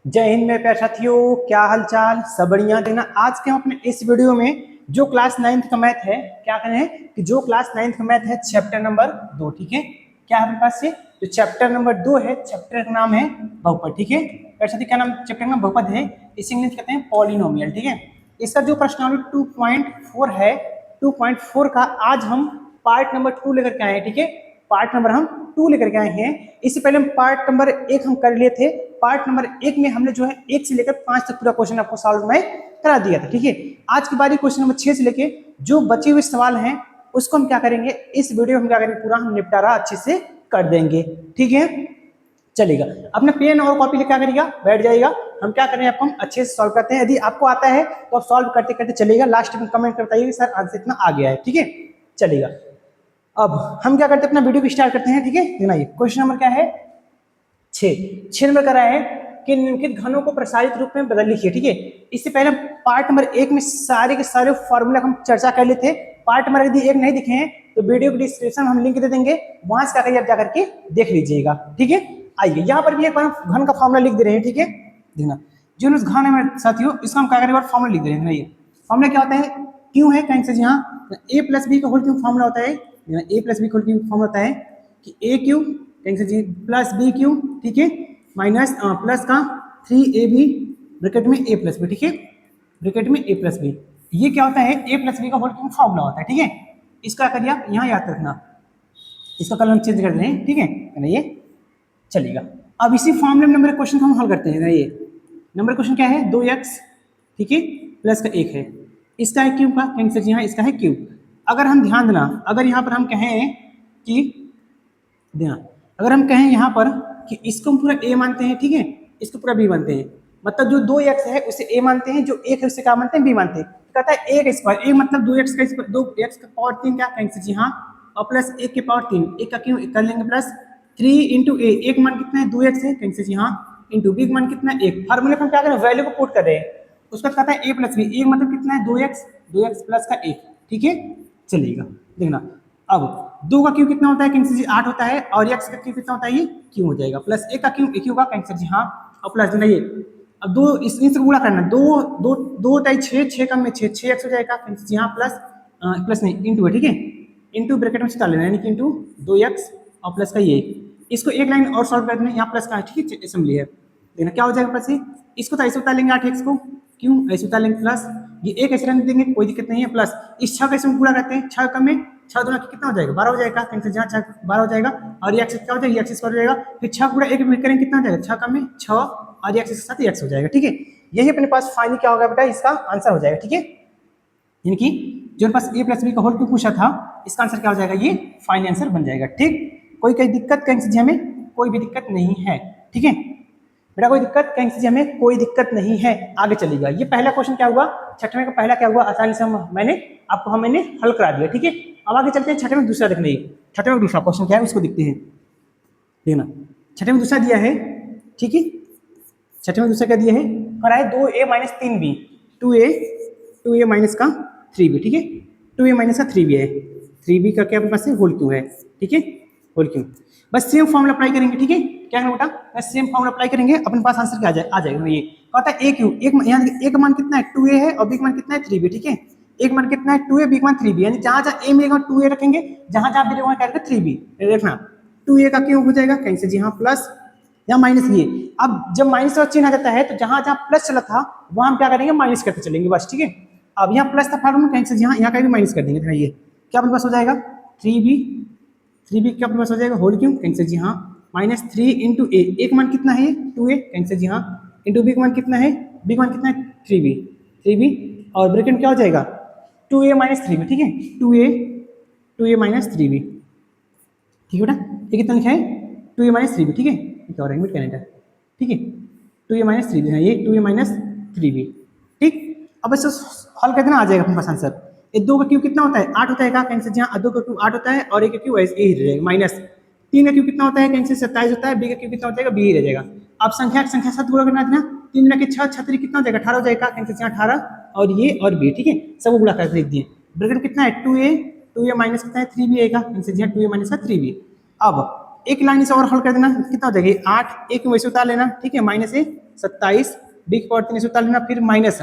जय हिंद मेरे प्यारे साथियों, क्या हाल चाल, सब बढ़िया। देना आज के हम अपने इस वीडियो में जो क्लास 9th का मैथ है, क्या करें हैं कि जो क्लास 9th का मैथ है चैप्टर नंबर 2। ठीक है, क्या है अपने पास से जो चैप्टर नंबर 2 है, चैप्टर का नाम है बहुपद। ठीक है प्यारे साथी, क्या नाम चैप्टर का बहुपद है, इसे इंग्लिश कहते हैं पॉलिनोमियल। ठीक है, इसका जो प्रश्नावली 2.4 है, 2.4 का आज हम पार्ट नंबर 2 लेकर के आए हैं। ठीक है, पार्ट नंबर हम 2 लेकर के आए हैं। इससे पहले हम पार्ट नंबर 1 हम कर लिए थे। पार्ट नंबर 1 में हमने जो है 1 से लेकर 5 तक पूरा क्वेश्चन आपको सॉल्व में करा दिया था। ठीक है, आज की बारी क्वेश्चन नंबर 6 से लेके जो बचे हुए सवाल हैं उसको हम क्या करेंगे, इस वीडियो में हम क्या करेंगे, पूरा हम निपटारा अच्छे से कर देंगे। ठीक है, चलेगा। अपने पेन और कॉपी लेकर क्या करिएगा, बैठ जाइएगा। हम क्या करें, आपको हम अच्छे से सॉल्व करते हैं। यदि आपको आता है तो आप सॉल्व करते करते चलेगा, लास्ट में कमेंट कर बताइए सर आंसर इतना आ गया है। ठीक है, चलेगा। अब हम क्या करते हैं, अपना वीडियो को स्टार्ट करते हैं। ठीक है, देखना ये क्वेश्चन नंबर क्या है, 6 नंबर का रहा है कि निम्नलिखित घनों को प्रसारित रूप में बदल लिखिए। ठीक है, इससे पहले पार्ट नंबर 1 में सारे के सारे फॉर्मूला हम चर्चा कर लिए थे। पार्ट नंबर यदि 1 नहीं दिखे हैं तो वीडियो के डिस्क्रिप्शन में हम लिंक दे देंगे, वहां से क्या जा करके देख लीजिएगा। ठीक है, आइए यहाँ पर भी एक बार घन का फॉर्मूला लिख दे रहे हैं। ठीक है, देखना जो घन है मेरे साथियों, इसका हम क्या करें, फॉर्मूला लिख दे रहे हैं। ये फॉर्मूला क्या होता है, क्यों है कहीं से, यहाँ ए प्लस बी का होल क्यूब फॉर्मूला होता है। ए प्लस बी का होल क्यूब फॉर्मूला होता है कि ए क्यूब कहीं से जी प्लस बी क्यूब, ठीक है, माइनस प्लस का 3ab ब्रैकेट में a प्लस बी। ठीक है, ब्रैकेट में a प्लस बी। ये क्या होता है, a प्लस बी का होल क्यूब फॉर्मूला होता है। ठीक है, इसका करिए आप यहाँ याद रखना, इसका कलर हम चेंज कर रहे हैं। ठीक है, ये चलेगा। अब इसी फॉर्मूले में नंबर क्वेश्चन को हम हल करते हैं। ये नंबर क्वेश्चन क्या है, 2x, ठीक है, प्लस का 1 है, इसका है क्यूब का, कहीं से यहाँ इसका है क्यूब। अगर हम ध्यान देना, अगर यहाँ पर हम कहें कि ध्यान, अगर हम कहें यहाँ पर कि इसको हम पूरा a मानते हैं, ठीक है, इसको पूरा b मानते हैं, मतलब जो 2x है उसे a मानते हैं, जो 1 है उसे क्या मानते हैं, b मानते हैं। तो कहता है 1 स्क्वायर, a मतलब 2x का स्क्वायर, 2x का पावर 3 क्या, कहीं से जी हाँ, और प्लस 1 के पावर 3, 1 का क्यों कर लेंगे प्लस 3 इंटू a, एक मान कितना है 2x है, कहीं से जी हाँ, इंटू b मान कितना है 1। फार्मूले पर हम क्या करें, वैल्यू को पुट कर रहे हैं। उसका कहता है a प्लस बी, एक मतलब कितना है 2x प्लस का 1। ठीक है, चलेगा। देखना अब 2 का क्यू कितना होता है, कैंसिल जी 8 होता है, और x का क्यू कितना होता है, ये क्यू हो जाएगा, प्लस 1 का क्यू का कैंसिल जी हाँ, और प्लस देना ये। अब 2 इससे गुणा करना, 2 2 2 होता है 6, 6 कम में 6, 6x हो जाएगा, कैंसिल जी हाँ, प्लस प्लस नहीं इंटू है। ठीक है, इंटू ब्रैकेट में चिता लेना, यानी कि इंटू 2x और प्लस का ये। इसको एक लाइन और सॉल्व कर देना, यहाँ प्लस का है, ठीक है, असेंबली है। देखना क्या हो जाएगा प्लस से, इसको तो ऐसे उतार लेंगे 8x को, क्यों ऐसे उतार लेंगे, प्लस ये एक ऐसे रख देंगे, कोई दिक्कत नहीं है, प्लस इस 6 कैसे पूरा करते हैं, 6 कम में 6 दूना कितना हो जाएगा, 12 हो जाएगा, कहीं से जहाँ 6 12 हो जाएगा, और ये एक्स क्या हो जाएगा, एक्स स्क्वायर हो जाएगा, फिर 6 पूरा एक में करेंगे कितना हो जाएगा, 6 कम में 6, और एक्स के साथ एक्स हो जाएगा। ठीक है, यही अपने पास फाइनल क्या होगा बेटा, इसका आंसर हो जाएगा। ठीक है, यानी कि जो पास a प्लस बी का होल क्यूब पूछा था, इसका आंसर क्या हो जाएगा, ये फाइनल आंसर बन जाएगा। ठीक, कोई दिक्कत कहीं से हमें कोई भी दिक्कत नहीं है। ठीक है बेटा, कोई दिक्कत कहीं से हमें कोई दिक्कत नहीं है, आगे चलेगा। ये पहला क्वेश्चन क्या हुआ, छठवें का पहला क्या हुआ, आसानी से मैंने हल करा दिया। ठीक है, अब आगे चलते हैं, छठवें में दूसरा देखना, छठवें में दूसरा क्वेश्चन क्या है उसको देखते हैं। देखना छठवें में दूसरा दिया है, ठीक है, छठवें में दूसरा क्या दिया है, कराए 2a minus 3b, 2a minus का 3b। ठीक है, 2a माइनस का 3b है, 3b का क्या अपने पास होल क्यों है। ठीक है, होल क्यों, बस सेम फॉर्मूला अप्लाई करेंगे। ठीक है, क्या है बेटा, बस सेम फॉर्मूला अप्लाई करेंगे, अपने पास आंसर क्या आ जाएगा। ये कहता है a क्यूब, एक यहाँ एक मान कितना है 2a है, और b का मान कितना है 3b। ठीक है, एक मान कितना है 2a, b का मान 3b, यानी जहां जहां a मिलेगा 2a रखेंगे, जहां जहां b रहेगा क्या रखेंगे 3b। देखना 2a का क्यों हो जाएगा, कहीं से जी हाँ, प्लस या माइनस ये। अब जब माइनस का चिन्ह आ जाता है तो जहां जहां प्लस चला था वहां हम क्या करेंगे, माइनस करते चलेंगे बस। ठीक है, अब यहाँ प्लस था फॉर्मूला, कहीं से यहाँ का भी माइनस कर देंगे। ये क्या अपने पास हो जाएगा 3b, 3b क्या अपने पास हो जाएगा होल क्यों, कहीं से जी हाँ, माइनस 3 इंटू ए, एक मान कितना है 2a, कहीं से जी हाँ, इंटू बी का मान कितना है, बी का मान कितना है 3b, और ब्रैकेट क्या हो जाएगा 2a माइनस 3b। ठीक है, 2a माइनस 3b। ठीक है बेटा, ये कितना लिखा है 2a माइनस 3b। ठीक है, क्या हो रहा है मिड कैनेडा। ठीक है, 2a माइनस 3b, ये 2a माइनस 3b। ठीक, अब इसे हल कर देना, आ जाएगा अपने पास आंसर। ये 2 का क्यूब कितना होता है 8 होता है, कहीं से जहाँ 2 का क्यूब 8 होता है, और 1 का क्यूब ऐसे ही रहेगा, माइनस 3 का क्यूब कितना होता है, कहीं से 27 होता है, b का क्यूब कितना हो जाएगा, b ही रह जाएगा। अब संख्या साथ गुणा करना देना, 3 गुना के 6, 36 कितना हो जाएगा 18 हो जाएगा, कहीं से जहाँ 18, और ये और b। ठीक है, सब गुणा करके लिख दिए, ब्रैकेट कितना है 2a माइनस कितना है 3b आएगा, कहीं से जहाँ 2a माइनस का 3b। अब एक लाइन से और हल कर देना, कितना हो जाएगा 8, एक वैसे उतार लेना। ठीक है, माइनस 1 27, बी की पावर 3 144 ना, फिर माइनस।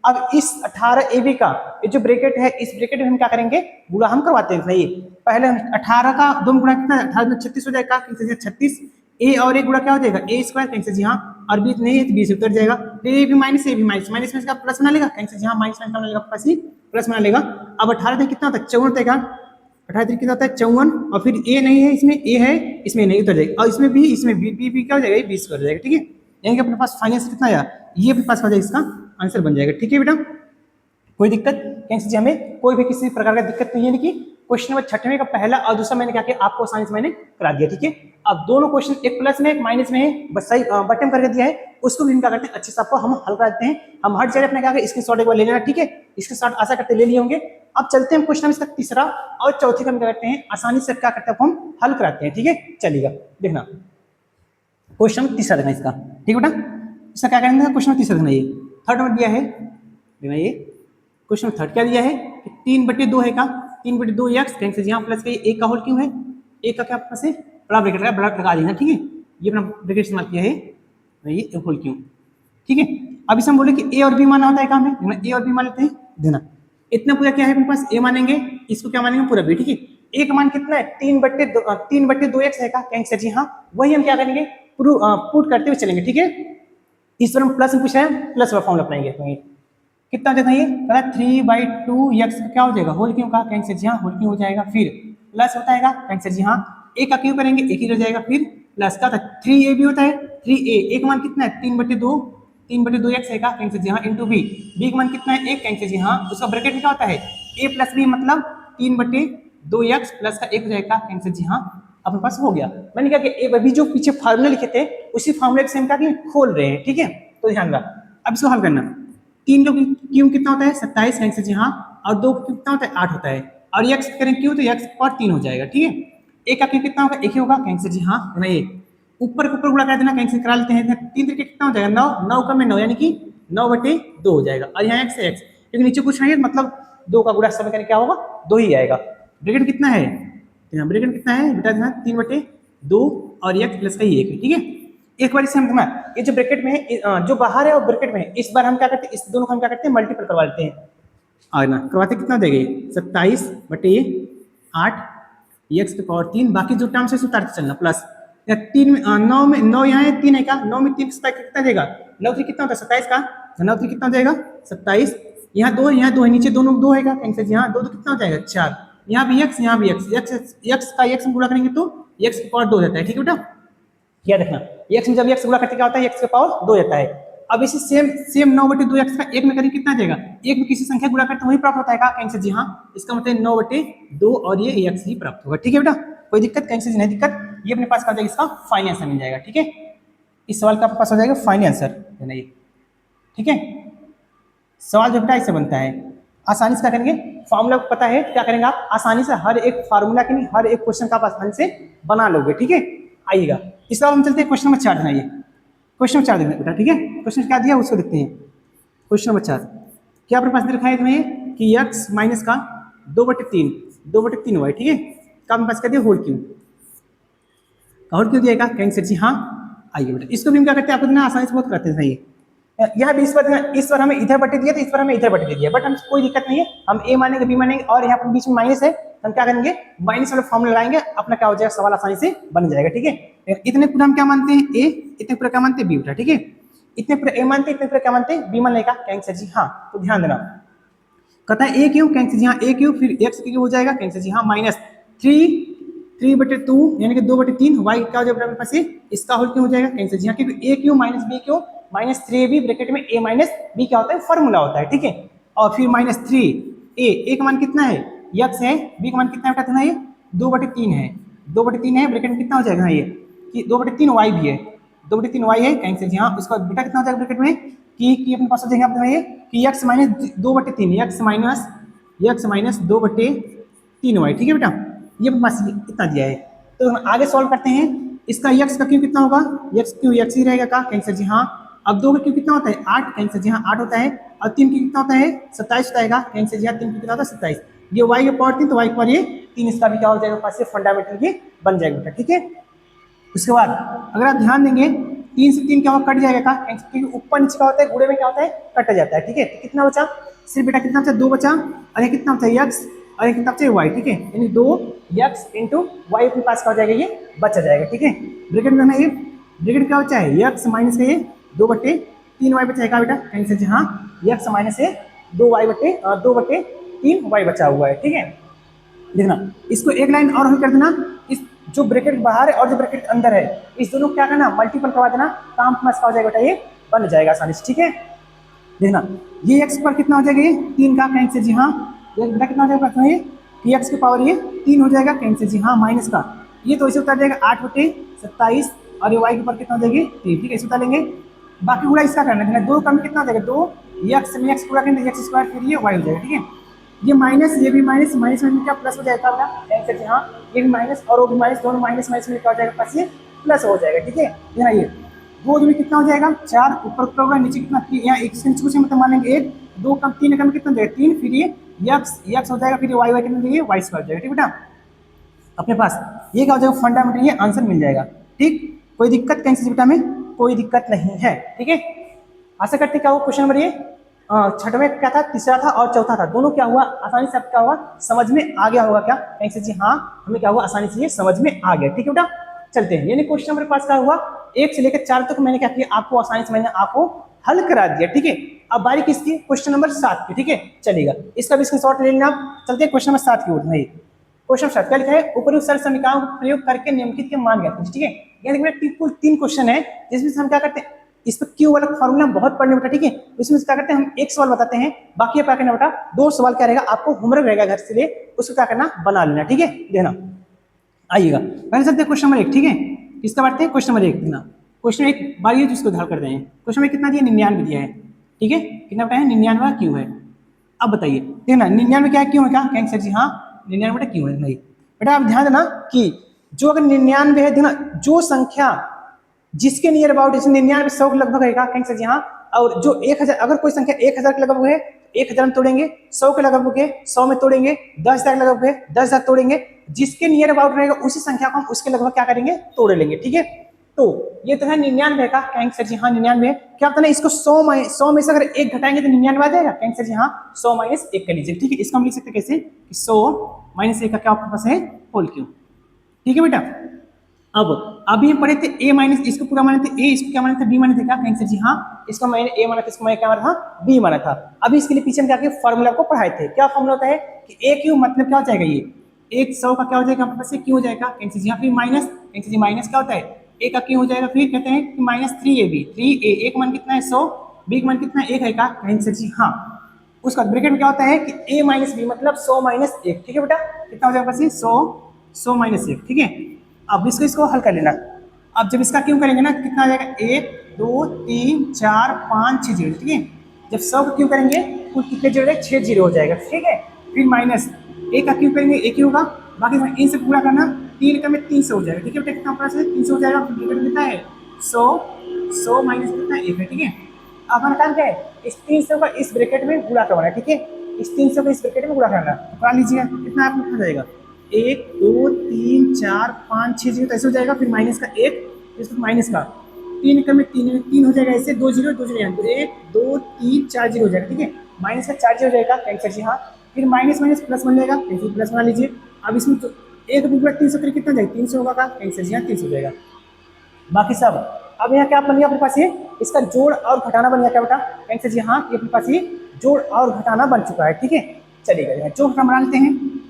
अब इस 18 ए बी का ये जो ब्रैकेट है, इस ब्रैकेट में हम क्या करेंगे, गुणा हम करवाते हैं। नहीं, पहले 18 का 2 गुणा कितना, 18 में 36 हो जाएगा, 36 ए और एक गुणा क्या हो जाएगा, ए स्क्वायर, कहीं से जी हाँ, और बी नहीं है तो बी से उतर जाएगा, फिर ए भी माइनस, ए भी माइनस, माइनस में इसका प्लस बना लेगा, कहीं से जी हाँ, माइनस में बना लेगा, प्लस बना लेगा। अब 18 तक कितना होता है, 54 होता है, 18 तक कितना होता है, 54, और फिर ए नहीं है इसमें, ए है इसमें नहीं, उतर जाएगा, और इसमें भी, बी क्या हो जाएगा, 20 कर जाएगा। ठीक है, यानी कि अपने पास फाइनेंस कितना आया, ये अपने पास हो जाएगा, इसका आंसर बन जाएगा। ठीक है बेटा, कोई दिक्कत, कहीं से हमें कोई भी किसी प्रकार का दिक्कत नहीं है। कि क्वेश्चन नंबर 6वें का पहला और दूसरा मैंने क्या किया, आपको आसानी से मैंने करा दिया। ठीक है, अब दोनों क्वेश्चन, एक प्लस में एक माइनस में है, बस सही बटन करके दिया है, उसको भी हम क्या करते हैं, अच्छे से आपको हम हल कराते हैं। हम हर जगह अपने क्या इसके शॉर्ट एक बार ले लेना। ठीक है, इसके शॉर्ट आशा करते ले लिए होंगे। अब चलते हैं क्वेश्चन नंबर तीसरा और चौथे का हम क्या करते हैं, आसानी से क्या करते हैं, हम हल कराते हैं। ठीक है, चलिएगा देखना, क्वेश्चन नंबर तीसरा देखना इसका। ठीक है बेटा, इसका क्या करेंगे, क्वेश्चन नंबर तीसरा देखना, ये थर्ड नंबर दिया है, देखना ये क्वेश्चन थर्ड क्या दिया है कि 3/2 है का, 3/2 एक्स, कहीं से यहाँ प्लस का एक का होल क्यों है, एक का क्या पास है, बड़ा ब्रैकेट लगा, बड़ा लगा देना। ठीक है, ये अपना ब्रैकेट इस्तेमाल किया है, ये होल क्यों। ठीक है, अब इसे हम बोले कि ए और बी माना होता है काम है, ए और बी मान लेते हैं, देना इतना पूरा क्या है अपने पास, ए मानेंगे, इसको क्या मानेंगे, पूरा बी। ठीक है, ए का मान कितना है, 3/2 एक्स है का, कहीं से जी हाँ, वही हम क्या करेंगे, पुट करते हुए चलेंगे। ठीक है, इस पर हम प्लस में पूछा है, प्लस वाला फॉर्मूला अपनाएंगे। कितना देखा ये, 3/2 एक्स क्या हो जाएगा, होल क्यों का, कैंसिल जी हाँ, होल क्यों हो जाएगा, फिर प्लस होता है कैंसिल जी हाँ, ए का क्यों करेंगे, एक ही रह जाएगा, फिर प्लस का 3a भी होता है, 3a एक मान कितना है, 3/2 एक्स है का, कैंसिल जी हाँ, इंटू बी का मान कितना है, एक, कैंसिल जी हाँ, उसका ब्रैकेट में क्या होता है, a प्लस बी मतलब 3/2 एक्स प्लस का एक हो जाएगा, कैंसिल जी हाँ, अपने पास हो गया। मैंने कहा कि अभी जो पीछे फार्मूला लिखे थे उसी फार्मूले से हम क्या खोल रहे हैं। ठीक है, तो ध्यान रहा, अब इसको हल करना, 3 क्यों कितना होता है, 27, कैंसिल जी हाँ, और 2 कितना होता है, 8 होता है, और एक्स करें क्यों तो एक्स पर 3 हो जाएगा। ठीक है, एक का क्यों कितना होगा, एक ही होगा, कैंसिल जी हाँ, ये ऊपर के ऊपर गुणा कर देना, कैंसिल करा लेते हैं, 3 तरीके कितना हो जाएगा, 9, 9 का में 9 यानी कि 9/2 हो जाएगा, और यहाँ एक्स है एक्स, क्योंकि नीचे कुछ नहीं है, मतलब 2 का गुणा सब क्या होगा, 2 ही आएगा। ब्रैकेट कितना है, ब्रैकेट कितना है बेटा, 3/2 और एक्स प्लस का ही 1 है। ठीक है, एक बार इसे हम ये जो ब्रैकेट में है, जो बाहर है और ब्रैकेट में है, इस बार हम क्या करते हैं, इस दोनों को हम क्या करते हैं, मल्टीपल करवा लेते हैं, और ना करवाते कितना देंगे, 27/8 एक्स की पावर 3, बाकी जो टर्म से उतारते चलना, प्लस 3 में 9 में 9 यहाँ है, 3 है का, 9 में 3 कितना देगा, 9 3 कितना होता है, 27 का, 9 3 कितना हो जाएगा, 27, यहाँ 2 है, नीचे दोनों 2 है का, कैंसिल यहाँ 2 कितना हो जाएगा, 4, यहाँ भी एक्स, यहाँ भी एक्स का एक्स गुणा करेंगे तो एक्स की पावर 2 जाता है। ठीक है बेटा, क्या देखना, एक्स में जब एक्स गुणा करते क्या होता है, एक्स की पावर 2 जाता है। अब इसी सेम 9/2 एक्स का एक में करेंगे कितना जाएगा, एक में किसी संख्या गुणा करते वही प्राप्त होता है का, कैंसिल जी हाँ, इसका मतलब 9/2 और ये एक्स ही प्राप्त होगा। ठीक है बेटा, कोई दिक्कत, कैंसिल जी नहीं दिक्कत, ये अपने पास कर जाएगा, इसका फाइनल आंसर मिल जाएगा। ठीक है, इस सवाल का आपके पास हो जाएगा फाइनल आंसर, है ना ये। ठीक है, सवाल जो बेटा इससे बनता है, आसानी से क्या करेंगे, फॉर्मूला पता है क्या करेंगे आप, आसानी से हर एक फार्मूला के नहीं, हर एक क्वेश्चन का आप आसानी से बना लोगे। ठीक है, आइएगा इस बार हम चलते हैं क्वेश्चन नंबर 4 देना, ये क्वेश्चन नंबर 4 देना बेटा। ठीक है, क्वेश्चन क्या दिया उसको देखते हैं। क्वेश्चन नंबर 4 क्या अपने पास दिखा है तुम्हें कि x माइनस का 2/3 हुआ है। ठीक है, का अपने पास क्या दिया, होल क्यों, होल क्यों दिएगा, कैंसिल जी हाँ, आइए बेटा इसको भी हम क्या करते हैं, आपको ना आसानी से बहुत करते हैं। सही यहाँ भी इस बार हमें इधर बटे दिया था, इस बार हमें इधर बटे दे दिया, बट हम कोई दिक्कत नहीं है, हम a मानेंगे b मानेंगे, और यहाँ पर बीच में माइनस है, हम क्या करेंगे, माइनस वाला फॉर्मूला लगाएंगे, अपना क्या हो जाएगा, सवाल आसानी से बन जाएगा। ठीक है, इतने पूरा हम क्या मानते हैं, a, इतने पूरा क्या मानते हैं, b बेटा। ठीक है, इतने पूरा a मानते हैं, इतने पूरा क्या मानते हैं, b मान लेगा, कैंसिल जी हाँ, तो ध्यान देना, कहता है a क्यों, कैंसिल जी हाँ, a क्यों, फिर x क्यों हो जाएगा, कैंसिल जी हाँ, माइनस 3/2 यानी कि 2/3 y क्या हो जाएगा, पास इसका होल क्यों हो जाएगा, कैंसिल जी हाँ, क्योंकि a क्यों माइनस b क्यों, माइनस 3ab ब्रैकेट में a माइनस b क्या होता है, फॉर्मूला होता है। ठीक है, और फिर माइनस 3a का मान कितना है, x है, b का मान कितना है बताना, ये 2/3 है, 2/3 है, ब्रैकेट में कितना हो जाएगा, ये कि 2/3 y भी है, 2/3 y है, कैंसिल जी हाँ, उसका बेटा कितना हो जाएगा ब्रैकेट में कि अपने पास हो जाएगा अपने ये कि x minus 2/3 x minus 2/3 y। ठीक है बेटा, ये अपने पास इतना दिया है, तो हम आगे सॉल्व करते हैं। इसका x का क्यों कितना होगा, x क्यों x ही रहेगा का, कैंसिल जी हाँ, अब 2 का क्यों कितना होता है, 8, कैंसिल जी हाँ 8 होता है, और 3 की कितना होता है, 27 होता है, कैंसिल जी हाँ 3 की कितना होता है, 27, ये y के पावर 3, तो y पर ये 3, इसका भी क्या हो जाएगा, पास फंडामेंटल ये बन जाएगा बेटा। ठीक है, उसके बाद अगर आप ध्यान देंगे 3 से 3 क्या होगा, कट जाएगा का, क्योंकि ऊपर नीचे का होता है, गुणे में क्या होता है, कट जाता है। ठीक है, तो कितना बचा, सिर्फ बेटा कितना बचा, 2 बचा, और ये कितना बचा x, और ये कितना बचा y। ठीक है, यानी 2x इंटू वाई अपने पास का हो जाएगा, ये बचा जाएगा। ठीक है, ब्रैकेट में ये ब्रैकेट क्या बचा है, x माइनस का ये 2/3y बचेगा बेटा, कैंसिल जी हाँ, x माइनस है 2/3y बचा हुआ है। ठीक है, देखना इसको एक लाइन और हल कर देना, इस जो ब्रैकेट बाहर है और जो ब्रैकेट अंदर है, इस दोनों को क्या करना, मल्टीपल करवा देना, काम प्लस का हो जाएगा बेटा, ये बन जाएगा आसानी से। ठीक है, देखना ये x पर कितना हो जाएगा, ये 3 का, कैंसिल जी हाँ, ये बेटा कितना हो जाएगा, ये कि x की पावर ये 3 हो जाएगा, कैंसिल जी हाँ, माइनस का ये तो इसे उतार जाएगा 8/27, और ये y के ऊपर कितना हो जाएगी 3। ठीक है, इसे उतार लेंगे, बाकी पूरा इसका करना है, 2 कम कितना हो जाएगा, 2x में x पूरा करेंगे, x स्क्वायर, फिर ये y हो जाएगा। ठीक है, ये माइनस, ये भी माइनस, माइनस में क्या प्लस हो जाएगा बेटा, कैंसिल जी हाँ, ये भी माइनस और वो भी माइनस, दोनों माइनस माइनस में क्या हो जाएगा, प्लस, ये प्लस हो जाएगा। ठीक है, यहाँ ये 2 में कितना हो जाएगा, 4 ऊपर होगा, नीचे कितना, यहाँ एक से नीचे मतलब मान लेंगे 1, 2 कम 3 कम कितना देगा 3, फिर ये x हो जाएगा, फिर ये y कितना देंगे, y स्क्वायर हो जाएगा। ठीक बेटा, अपने पास ये क्या हो जाएगा, फंडामेंटल ये आंसर मिल जाएगा। ठीक, कोई दिक्कत कैंसिल बेटा में, कोई दिक्कत नहीं है। ठीक है, आशा करते क्या हुआ, क्वेश्चन नंबर ये छठवें क्या था, तीसरा था और चौथा था, दोनों क्या हुआ, आसानी से क्या हुआ, समझ में आ गया होगा क्या, कैंसिल जी हाँ, हमें क्या हुआ, आसानी से ये समझ में आ गया। ठीक है बेटा, चलते हैं, यानी क्वेश्चन नंबर पास क्या हुआ, 1 से लेकर 4 तक मैंने क्या किया, आपको आसानी से मैंने आपको हल करा दिया। ठीक है, अब बारी किसकी, क्वेश्चन नंबर 7 की। ठीक है, चलेगा, इसका भी स्क्रीनशॉट ले लेना आप। चलते हैं क्वेश्चन नंबर 7 की ओर। नहीं, क्वेश्चन 7 क्या लिखा है, उपयुक्त सरल समीकरणों का प्रयोग करके निम्नलिखित के मान ज्ञात कीजिए। ठीक है, यानी देखिए कुल 3 क्वेश्चन है, जिसमें से हम क्या करते हैं, इस पर क्यू वाला फॉर्मूला बहुत पढ़ने बेटा। ठीक है, इसमें क्या करते हैं, हम एक सवाल बताते हैं, बाकी क्या करना बेटा, 2 सवाल क्या रहेगा, आपको होमवर्क रहेगा घर से ले, उसको क्या करना, बना लेना। ठीक है, देखना आइएगा, पहले चलते हैं क्वेश्चन नंबर 1। ठीक है, किसका बांटते हैं, क्वेश्चन नंबर 1 देखना, क्वेश्चन 1 बारी है जिसको हल करते हैं। क्वेश्चन में कितना दिया, 99 दिया है। ठीक है, कितना बताया, 99 क्यों है। अब बताइए, देखना 99 क्या क्यों है, क्या कैंसर जी हाँ, 99 बेटा क्यों है। नहीं बेटा, आप ध्यान देना कि जो अगर 99 है, देखना जो संख्या जिसके नियर अबाउट, जैसे 99 100 के लगभग है, कैंसर जी हाँ, और जो 1000, अगर कोई संख्या 1000 के लगभग है, 1000 में तोड़ेंगे, 100 के लगभग है 100 में तोड़ेंगे, 10,000 के लगभग है 10,000 तोड़ेंगे, जिसके नियर अबाउट रहेगा उसी संख्या को हम उसके लगभग क्या करेंगे, तोड़ लेंगे। ठीक है, तो ये तो है 99 का, कैंसर जी हाँ 99 क्या होता है, इसको 100 में से अगर 1 घटाएंगे तो 99 आ जाएगा, कैंसर जी हाँ 100 - 1 कर लीजिए। ठीक है, इसको हम लिख सकते हैं कैसे, 100 - 1 का क्या आपके पास है, होल क्यों। ठीक है बेटा, अब अभी हम पढ़े थे a माइनस, इसको पूरा माने थे a, इसको क्या माने थे, b माने थे, क्या कैंसर जी हाँ, इसको मैंने a माना था, इसको मैं क्या माना था, b माना था। अभी इसके लिए पीछे हम क्या किया, फॉर्मूला को पढ़ाए थे, क्या फॉर्मूला होता है कि a क्यू मतलब क्या हो जाएगा, ये 100 का क्या हो जाएगा आपके पास, क्यों हो जाएगा, कैंसर जी हाँ, फिर माइनस, कैंसर जी माइनस क्या होता है, a का क्यों हो जाएगा, फिर कहते हैं कि -3ab, 3a, a का मान कितना है 100, b का मान कितना है 1 है का, कैंसर जी हाँ, उसका ब्रैकेट में क्या होता है कि a - b मतलब 100 - 1। ठीक है बेटा, कितना हो जाएगा पास 100 - 1। ठीक है, अब इसको हल कर लेना। अब जब इसका क्यों करेंगे ना, कितना आ जाएगा, 1 2 3 4 5 6 जीरो। ठीक है, जब 100 का क्यों करेंगे, कुल कितने जीरो है, 6 जीरो हो जाएगा। ठीक है, फिर माइनस a का क्यों करेंगे, a क्यों होगा, बाकी इन से पूरा करना, 3 का में 300 हो जाएगा। ठीक है बेटा, कितना प्लस है 300 हो जाएगा, फिर कितना है 100 माइनस कितना 1 है। ठीक है, अब हमारा काम क्या है, इस 300 का इस ब्रैकेट में गुणा करवाना है। ठीक है, इस 300 को इस ब्रैकेट में गुणा करना, तो करा लीजिएगा, कितना आपको हो जाएगा, 1 2 3 4 5 6 जीरो, ऐसे हो जाएगा, फिर माइनस का 1, इसको माइनस का 3 का में 3 हो जाएगा, ऐसे 2 जीरो 2 जीरो, 1 2 3 4 जीरो हो जाएगा। ठीक है, माइनस का 4 जीरो हो जाएगा, कैंसर जी हाँ, फिर माइनस माइनस प्लस बन जाएगा, कैंसर प्लस बना लीजिए। अब इसमें तो 1 + 300 करके कितना जाएगा, 300 होगा का, कैंसर जी हाँ 300 हो जाएगा, बाकी सब। अब यहाँ क्या बन गया अपने पास, ये इसका जोड़ और घटाना बन गया, क्या बेटा, कैंसर जी हाँ, ये अपने पास ये जोड़ और घटाना बन चुका है। ठीक है, चलिएगा जोड़ घटाना बना लेते हैं।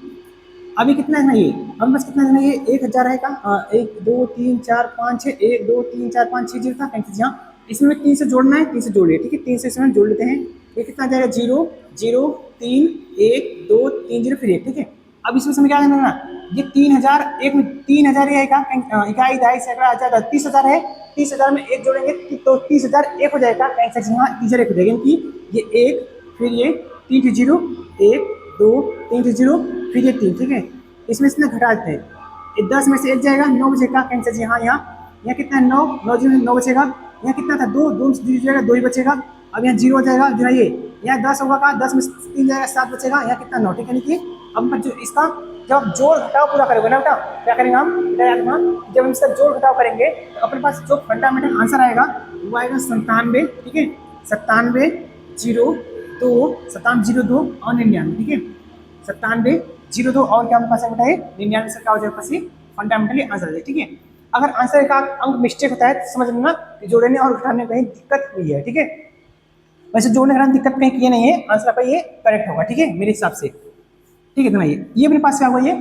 अभी कितना है ना, ये हम बस कितना है ना, ये 1000 है का, 1 2 3 4 5 6, 1 2 3 4 5 6 जीरो था, कैंसर जी हाँ, इसमें 3 से जोड़ना है, 3 से जोड़ लिया। ठीक है, 3 से इसमें जोड़ लेते हैं, ये कितना जाएगा, 0 0 3 1 2 3 जीरो, फिर 1। ठीक है, अब इसमें समझ क्या करना ना, ये 3000, एक में 3000 है का, इकाई दहाई सैकड़ा हजार 30,000 है, 30,000 में 1 जोड़ेंगे तो 30,000 1 हो जाएगा, कैंसर जी हाँ 30,000 1 हो जाएगा, क्योंकि ये 1 फिर ये 3 जीरो 1 2 3 जीरो, फिर ये 3। ठीक है, इसमें इसमें घटा देते हैं, 10 में से 1 जाएगा, 9 बचेगा, कैंसर जी हाँ, यहाँ कितना है 9 9 जीरो 9 बचेगा, यहाँ कितना था 2 2 जाएगा 2 ही बचेगा, अब यहाँ 0 हो जाएगा, जो है ये यहाँ 10 होगा का, 10 में 3 जाएगा 7 बचेगा, यहाँ कितना 9। ठीक है, कि अब जो इसका जब आप जोड़ घटाव पूरा करोगे ना बेटा, क्या करेंगे हम बेटा, याद रखना, जब हम इसका जोड़ घटाव करेंगे तो अपने पास जो फंडामेंटल आंसर आएगा वो आएगा 97, ठीक है, 97, 02, 9702 और 99, ठीक है, 9702 और क्या हमारे पास है बेटा, ये 99 से क्या हो जाएगा, पास फंडामेंटली आंसर है, ठीक है। अगर आंसर का अंक मिस्टेक होता है तो समझ लेना कि जोड़ने और घटाने में कहीं दिक्कत हुई है, ठीक है। वैसे जोड़ने घटाने में दिक्कत कहीं की नहीं है, आंसर आपका ये करेक्ट होगा, ठीक है, मेरे हिसाब से, ठीक है। तो ये अपने पास क्या हुआ, ये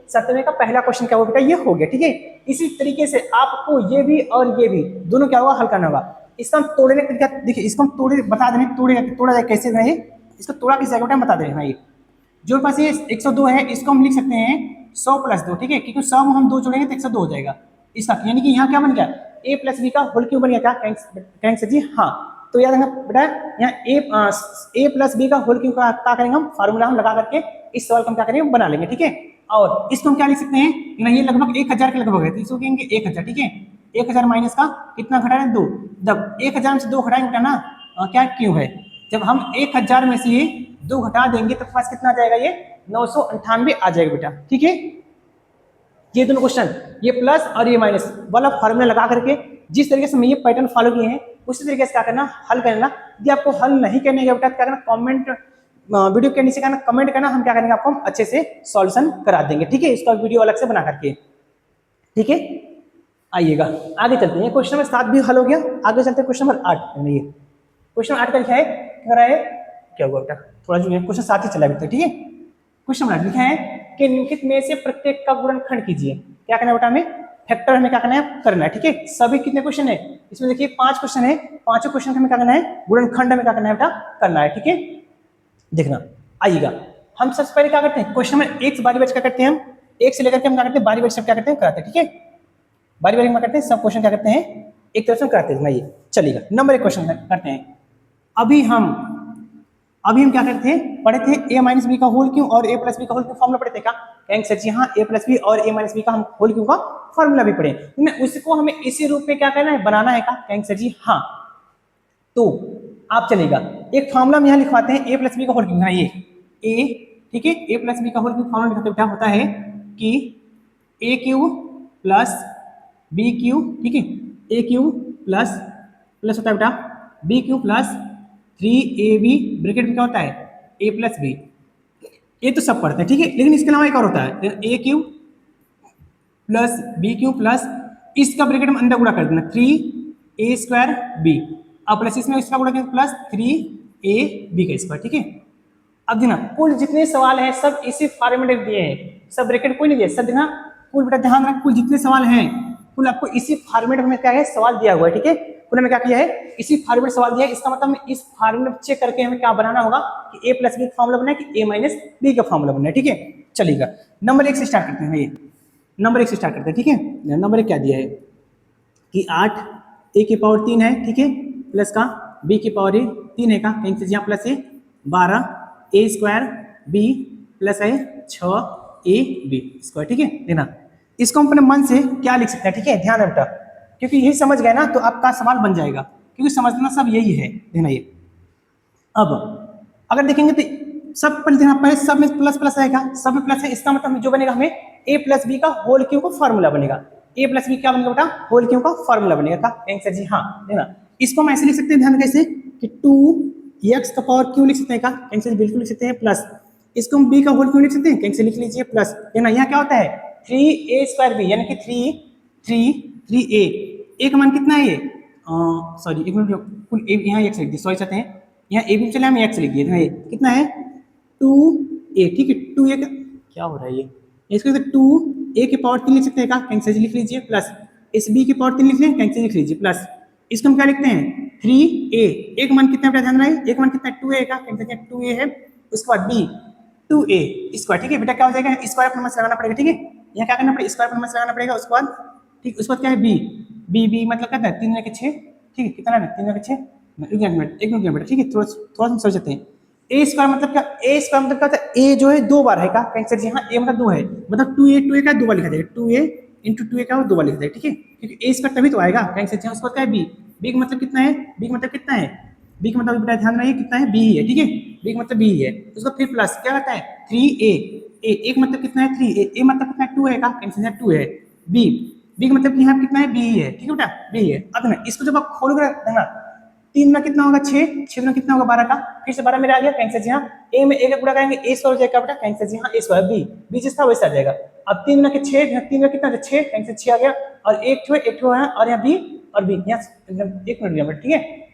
97 का पहला क्वेश्चन क्या हुआ बेटा, ये हो गया, ठीक है। इसी तरीके से आपको ये भी और ये भी दोनों क्या होगा, हल करना होगा। इसका हम तोड़ने का तरीका देखिए, इसको हम तोड़े बता देंगे, तोड़ा जाए कैसे है, इसको तोड़ा किस जाएगा बता देंगे भाई। जो पास ये 102 है इसको हम लिख सकते हैं 100 + 2, ठीक है, क्योंकि 100 में हम 2 जोड़ेंगे तो 102 हो जाएगा इसका, यानी कि यहाँ क्या बन गया, a + b का होल क्यूब बन गया, क्या कहेंगे सर जी, हाँ। तो याद रखना बेटा, यहाँ a + b का होल क्यूब का क्या करेंगे हम, फार्मूला हम लगा करके इस सवाल को हम क्या करेंगे, बना लेंगे, ठीक है। और इसको हम क्या लिख सकते हैं, ये लगभग 1000 के लगभग है, तो इसको कहेंगे 1000, ठीक है। 1000 माइनस का कितना घटा है, 2, जब 1000 में से 2 घटाएंगे बेटा ना, क्या क्यों है, जब हम 1000 में से 2 घटा देंगे तो पास कितना आ जाएगा, ये 998 आ जाएगा बेटा, ठीक है। ये दोनों क्वेश्चन, ये प्लस और ये माइनस वाला फार्मूला लगा करके जिस तरीके से मैं ये पैटर्न फॉलो किए हैं उसी तरीके से क्या करना, हल करना। यदि आपको हल नहीं करने का बेटा क्या करना, कमेंट वीडियो के नीचे करना, कमेंट करना, हम क्या करेंगे आपको हम अच्छे से सॉल्यूशन करा देंगे, ठीक है, इसका वीडियो अलग से बना करके, ठीक है। आइएगा आगे चलते हैं, क्वेश्चन नंबर 7 भी हल हो गया, आगे चलते हैं क्वेश्चन नंबर 8 में। ये क्वेश्चन 8 का लिखा है, क्या हुआ बेटा, थोड़ा जो क्वेश्चन 7 ही चला बेटा, ठीक है। क्वेश्चन नंबर 8 लिखा है कि निम्नलिखित में से प्रत्येक का गुणनखंड कीजिए, क्या करना है बेटा, हमें फैक्टर हमें क्या करना है, ठीक है। सभी कितने क्वेश्चन है, इसमें देखिए 5 क्वेश्चन है, पांचों क्वेश्चन हमें क्या करना है, गुणनखंड में क्या करना है बेटा, करना है, ठीक है। देखना आइएगा, हम सबसे पहले क्या करते हैं, क्वेश्चन नंबर 1 से बारी बारी क्या करते हैं, हम 1 से लेकर के हम क्या करते हैं, बारी बारी सब क्या करते हैं, कराते हैं, ठीक है। बारी बारी में करते हैं, सब क्वेश्चन क्या करते हैं, एक तरफ से कराते हैं, ये चलेगा। नंबर 1 क्वेश्चन करते हैं, अभी हम क्या करते हैं, पढ़े थे a - b का होल क्यों और a + b का होल क्यों फॉर्मूला पढ़े थे क्या, कहेंगे सर जी हाँ, a + b और a - b का हम होल क्यों का फॉर्मूला भी पढ़े, तो उसको हमें इसी रूप में क्या करना है, बनाना है क्या, कहेंगे सर जी हाँ। तो आप चलेगा एक फॉर्मूला हम यहाँ लिखवाते हैं, a + b का होल क्यों, ये a, ठीक है, a + b का होल क्यों फॉर्मूला लिखते क्या होता है कि a³ + b³, ठीक है, a³ प्लस होता है बेटा b³ + 3ab ब्रैकेट में क्या होता है, a + b, ये तो सब पढ़ते हैं, ठीक है। लेकिन इसके अलावा एक और होता है, a³ + b³ + इसका ब्रैकेट में अंदर गुणा कर देना 3a²b, अब प्लस इसमें इसका गुणा करें प्लस 3ab², ठीक है। अब देखना कुल जितने सवाल हैं सब इसी फॉर्मेट में दिए हैं, सब ब्रैकेट कोई नहीं दिया, सब देखना कुल बेटा ध्यान रख, कुल जितने सवाल हैं कुल आपको इसी फॉर्मेट में क्या है, सवाल दिया हुआ है, ठीक है। कुल हमें क्या किया है, इसी फॉर्मेट सवाल दिया है, इसका मतलब हमें इस फॉर्मेट चेक करके हमें क्या बनाना होगा कि a + b का फॉर्मूला बनना है कि a - b का फॉर्मूला बनना है, ठीक है। चलेगा नंबर 1 से स्टार्ट करते हैं, ये नंबर 1 से स्टार्ट करते हैं, ठीक है। नंबर 1 क्या दिया है कि 8 a³ है, ठीक है, प्लस का b³ 3 है का, कहीं से यहाँ प्लस है 12 a²b प्लस है 6ab², ठीक है। देखना इसको हम अपने मन से क्या लिख सकते हैं, ठीक है, ध्यान रखना, क्योंकि यही समझ गए ना तो आपका सवाल बन जाएगा, क्योंकि समझना सब यही है। देखना ये अब अगर देखेंगे तो सब पहले सब में प्लस प्लस आएगा, सब में प्लस है, इसका मतलब जो बनेगा हमें a + b का होल क्यूब का फॉर्मूला बनेगा, a + b क्या बनेगा बेटा, होल क्यूब का फॉर्मूला बनेगा, आंसर जी हाँ। देखना इसको हम ऐसे लिख सकते हैं, ध्यान कैसे कि 2x³ लिख सकते हैं का, आंसर बिल्कुल लिख सकते हैं, प्लस इसको हम b का होल क्यूब लिख सकते हैं, कैंसिल लिख लीजिए, प्लस देखना यहाँ क्या होता है 3a²b यानी कि 3a, a का मान कितना है, ये सॉरी एक मिनट, कुल यहाँ x लिख दिए, सॉरी चाहते हैं यहाँ a भी चले हम x लिख दिए, कितना है 2a, ठीक है। 2a का क्या हो रहा है, ये इसको 2a³ लिख सकते हैं का, कैंसिल लिख लीजिए, प्लस इस b³ लिख लें, कैंसिल लिख लीजिए, प्लस इसको हम क्या लिखते हैं 3a, a का मान कितना है ध्यान रहे, a का मान कितना है 2a का, कैंसिल 2a है, उसके बाद b 2a², ठीक है बेटा, क्या हो जाएगा स्क्वायर पर लगाना पड़ेगा, ठीक है, यहाँ क्या करना पड़ेगा स्क्वायर पर लगाना पड़ेगा, उसके बाद ठीक, उसके बाद क्या है b मतलब क्या है 3 × 6, ठीक है, कितना है 3 × 6, एक मिनट बेटा, ठीक है, थोड़ा समझ सकते हैं। a² मतलब क्या, a² मतलब क्या होता है, a जो है 2 बार है का, कैंसर जी हाँ, a मतलब 2 है, मतलब 2a का 2 बार लिखा जाएगा, 2a × 2a का 2 बार लिखा जाएगा, ठीक है, क्योंकि a² तभी तो आएगा, कैंसर जी हाँ। उसके बाद क्या है b का मतलब कितना है, b का मतलब कितना है, b का मतलब बेटा ध्यान रखिए कितना है, b ही है, ठीक है, b का मतलब b ही है। उसका फिर प्लस क्या करता है 3a, एक मतलब कितना है 3, ए मतलब कितना है 2 है का कैंसिल है 2 है। बी बी का मतलब कि यहाँ कितना है बी ही है, ठीक है बेटा बी है। अब ना इसको जब आप खोलोगे ना 3 में कितना होगा 6, 6 में कितना होगा 12 का, फिर से 12 मेरा आ गया कैंसिल जी हाँ। ए में एक गुणा करेंगे ए स्क्वायर हो जाएगा बेटा कैंसिल जी हाँ ए स्क्वायर। बी बी जिस था वैसा आ जाएगा। अब 3 में 6, 3 में कितना 6 कैंसिल 6 आ गया और एक ठो है और यहाँ बी और बी यहाँ एक मिनट गया बेटा, ठीक है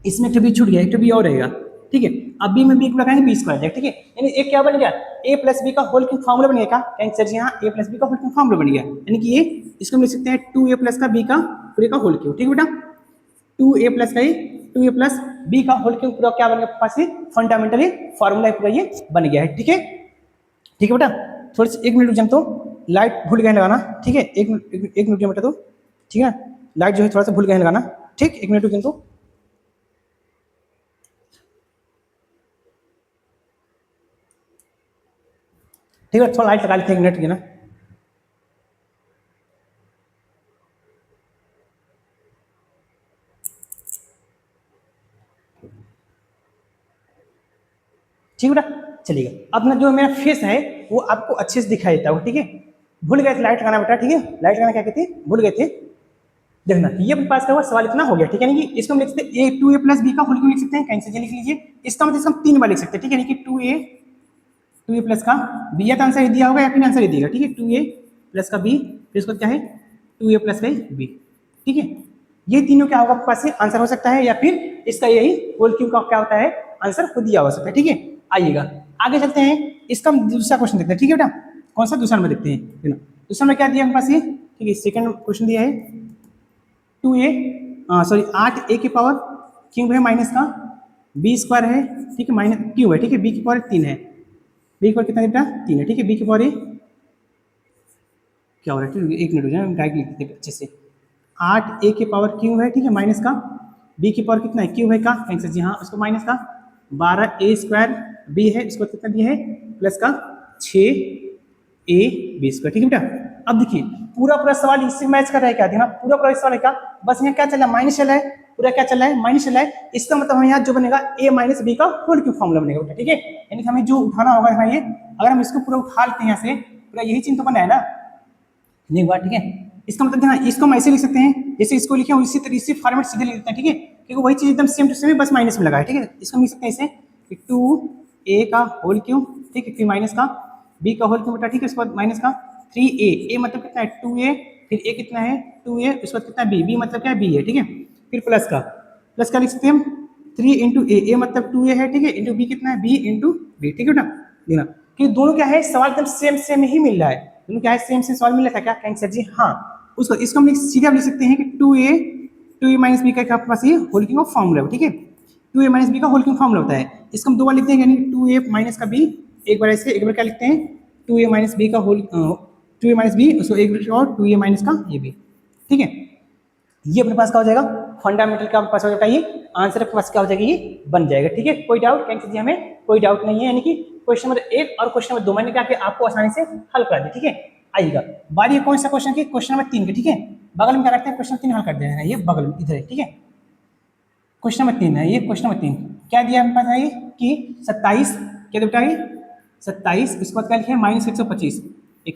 इसमें एक तो बी छूट गया, एक तो बी और रहेगा, ठीक है। अब बी में बी को लगाएंगे बी स्क्वायर जाएगा, ठीक है यानी एक क्या बन गया ए प्लस बी का होल क्यूब फार्मूला बन गया कैंसर जी हाँ ए प्लस बी का होल क्यूब फार्मूला बन गया, यानी कि ये इसको हम लिख सकते हैं 2a प्लस का बी का पूरे का होल क्यूब, ठीक है बेटा 2a प्लस का 2a प्लस बी का होल क्यूब पूरा क्या बन गया पास से फंडामेंटली फार्मूला पूरा ये बन गया है, ठीक है ठीक है बेटा। थोड़ी सी 1 मिनट रुक जाए तो लाइट भूल गए लगाना, ठीक है एक मिनट बेटा तो ठीक है लाइट जो है थोड़ा सा भूल गए लगाना, ठीक 1 मिनट रुक जाए तो ठीक है थोड़ा लाइट लगा लेते हैं 1 मिनट की ना। ठीक है बेटा चलिएगा। अब ना जो मेरा फेस है वो आपको अच्छे से दिखाई देता है, ठीक है भूल गए थे लाइट लगाना बेटा, ठीक है लाइट लगाना क्या कहते भूल गए थे। देखना ये अपने पास का हुआ सवाल इतना हो गया, ठीक है यानी कि इसको हम लिख सकते हैं ए 2a प्लस बी का होल क्यूब लिख सकते हैं कैंसिल जी लिख लीजिए। इसका मतलब इसको हम 3 बार लिख सकते हैं, ठीक है यानी कि 2a प्लस का बी या तो आंसर दिया होगा या फिर आंसर दिएगा, ठीक है 2a प्लस का बी फिर इसको क्या है 2a प्लस का बी, ठीक है ये तीनों क्या होगा आपके पास से आंसर हो सकता है या फिर इसका यही होल क्यूब का क्या होता है आंसर खुद दिया हो सकता है, ठीक है आइएगा आगे चलते हैं। इसका हम दूसरा क्वेश्चन देखते हैं, ठीक है बेटा कौन सा दूसरा में देखते हैं दूसरा में क्या दिया हमारे पास ये, ठीक है सेकंड क्वेश्चन दिया है 2a सॉरी 8a की पावर क्यूब है माइनस का बी स्क्वायर है, ठीक है माइनस क्यूब है, ठीक है बी की पावर 3 है, बी की पावर कितना बेटा 3 है, ठीक है बी की पावर क्या हो रहा है, ठीक है 1 मिनट हो जाए डायरेक्ट लिख देते हैं अच्छे से 8a की पावर क्यूब है, ठीक है माइनस का बी की पावर कितना है क्यूब है का आंसर जी हाँ उसको माइनस का 12a स्क्वायर बी है इसको कितना दिया है प्लस का 6a बी स्क्वायर, ठीक है बेटा। अब देखिए पूरा पूरा सवाल इससे मैच कर रहा है क्या, देखना पूरा पूरा सवाल है क्या बस यहाँ क्या चल रहा है माइनस चल रहा है, पूरा क्या चल रहा है माइनस चल रहा है, इसका मतलब हमें यहाँ जो बनेगा a माइनस बी का होल क्यूब फॉर्मूला बनेगा बेटा, ठीक है यानी कि हमें जो उठाना होगा यहाँ ये अगर हम इसको पूरा उठा लेते हैं यहाँ से पूरा यही चिन्ह तो बना है ना नहीं हुआ, ठीक है इसका मतलब ध्यान इसको हम ऐसे लिख सकते हैं जैसे इसको लिखे इसी तरह इसी फॉर्मेट सीधे लिख देते हैं, ठीक है क्योंकि वही चीज एकदम सेम टू सेम बस माइनस में लगा है, ठीक है इसको हम लिख सकते हैं ऐसे 2a का होल क्यूब, ठीक है फिर माइनस का b का होल क्यूब बेटा, ठीक है उसके बाद माइनस का 3a a मतलब कितना है 2a फिर a कितना है 2a उसके बाद कितना b b मतलब क्या है b है, ठीक है फिर प्लस का लिख सकते हैं हम 3 इंटू a मतलब 2a है, ठीक है इंटू b कितना है b इंटू b, ठीक है बेटा देखना कि दोनों क्या है सवाल एकदम सेम ही मिल रहा है, दोनों क्या है सेम सवाल मिल रहा था क्या कैंसर जी हाँ उसको इसको हम सीधे लिख सकते हैं कि 2a माइनस बी का पास ये होल क्यूब ऑफ फॉर्मूला है, ठीक है 2a माइनस बी का होल क्यूब फॉर्मूला होता है, इसको हम 2 बार लिखते हैं यानी 2a माइनस का b एक बार ऐसे एक बार क्या लिखते हैं 2a माइनस बी का होल 2a माइनस बी उसको एक बार और 2a माइनस का ये b, ठीक है ये अपने पास क्या हो जाएगा फंडामेंटल का पास हो जाएगा ये आंसर अपने पास क्या हो जाएगा ये बन जाएगा, ठीक है कोई डाउट कैंसर जी हमें कोई डाउट नहीं है, यानी कि क्वेश्चन नंबर 1 और क्वेश्चन नंबर 2 मैंने क्या कि आपको आसानी से हल कर दिया, ठीक है आइएगा बारी है कौन सा क्वेश्चन की क्वेश्चन नंबर 3 के, ठीक है बगल में क्या करते हैं क्वेश्चन 3 हल कर देना है ये बगल में इधर है, ठीक है क्वेश्चन नंबर 3 है ये क्वेश्चन नंबर 3 क्या दिया हमारे पास है ये कि 27 क्या बेटा ये 27 इसके बाद क्या लिखे माइनस 125 ए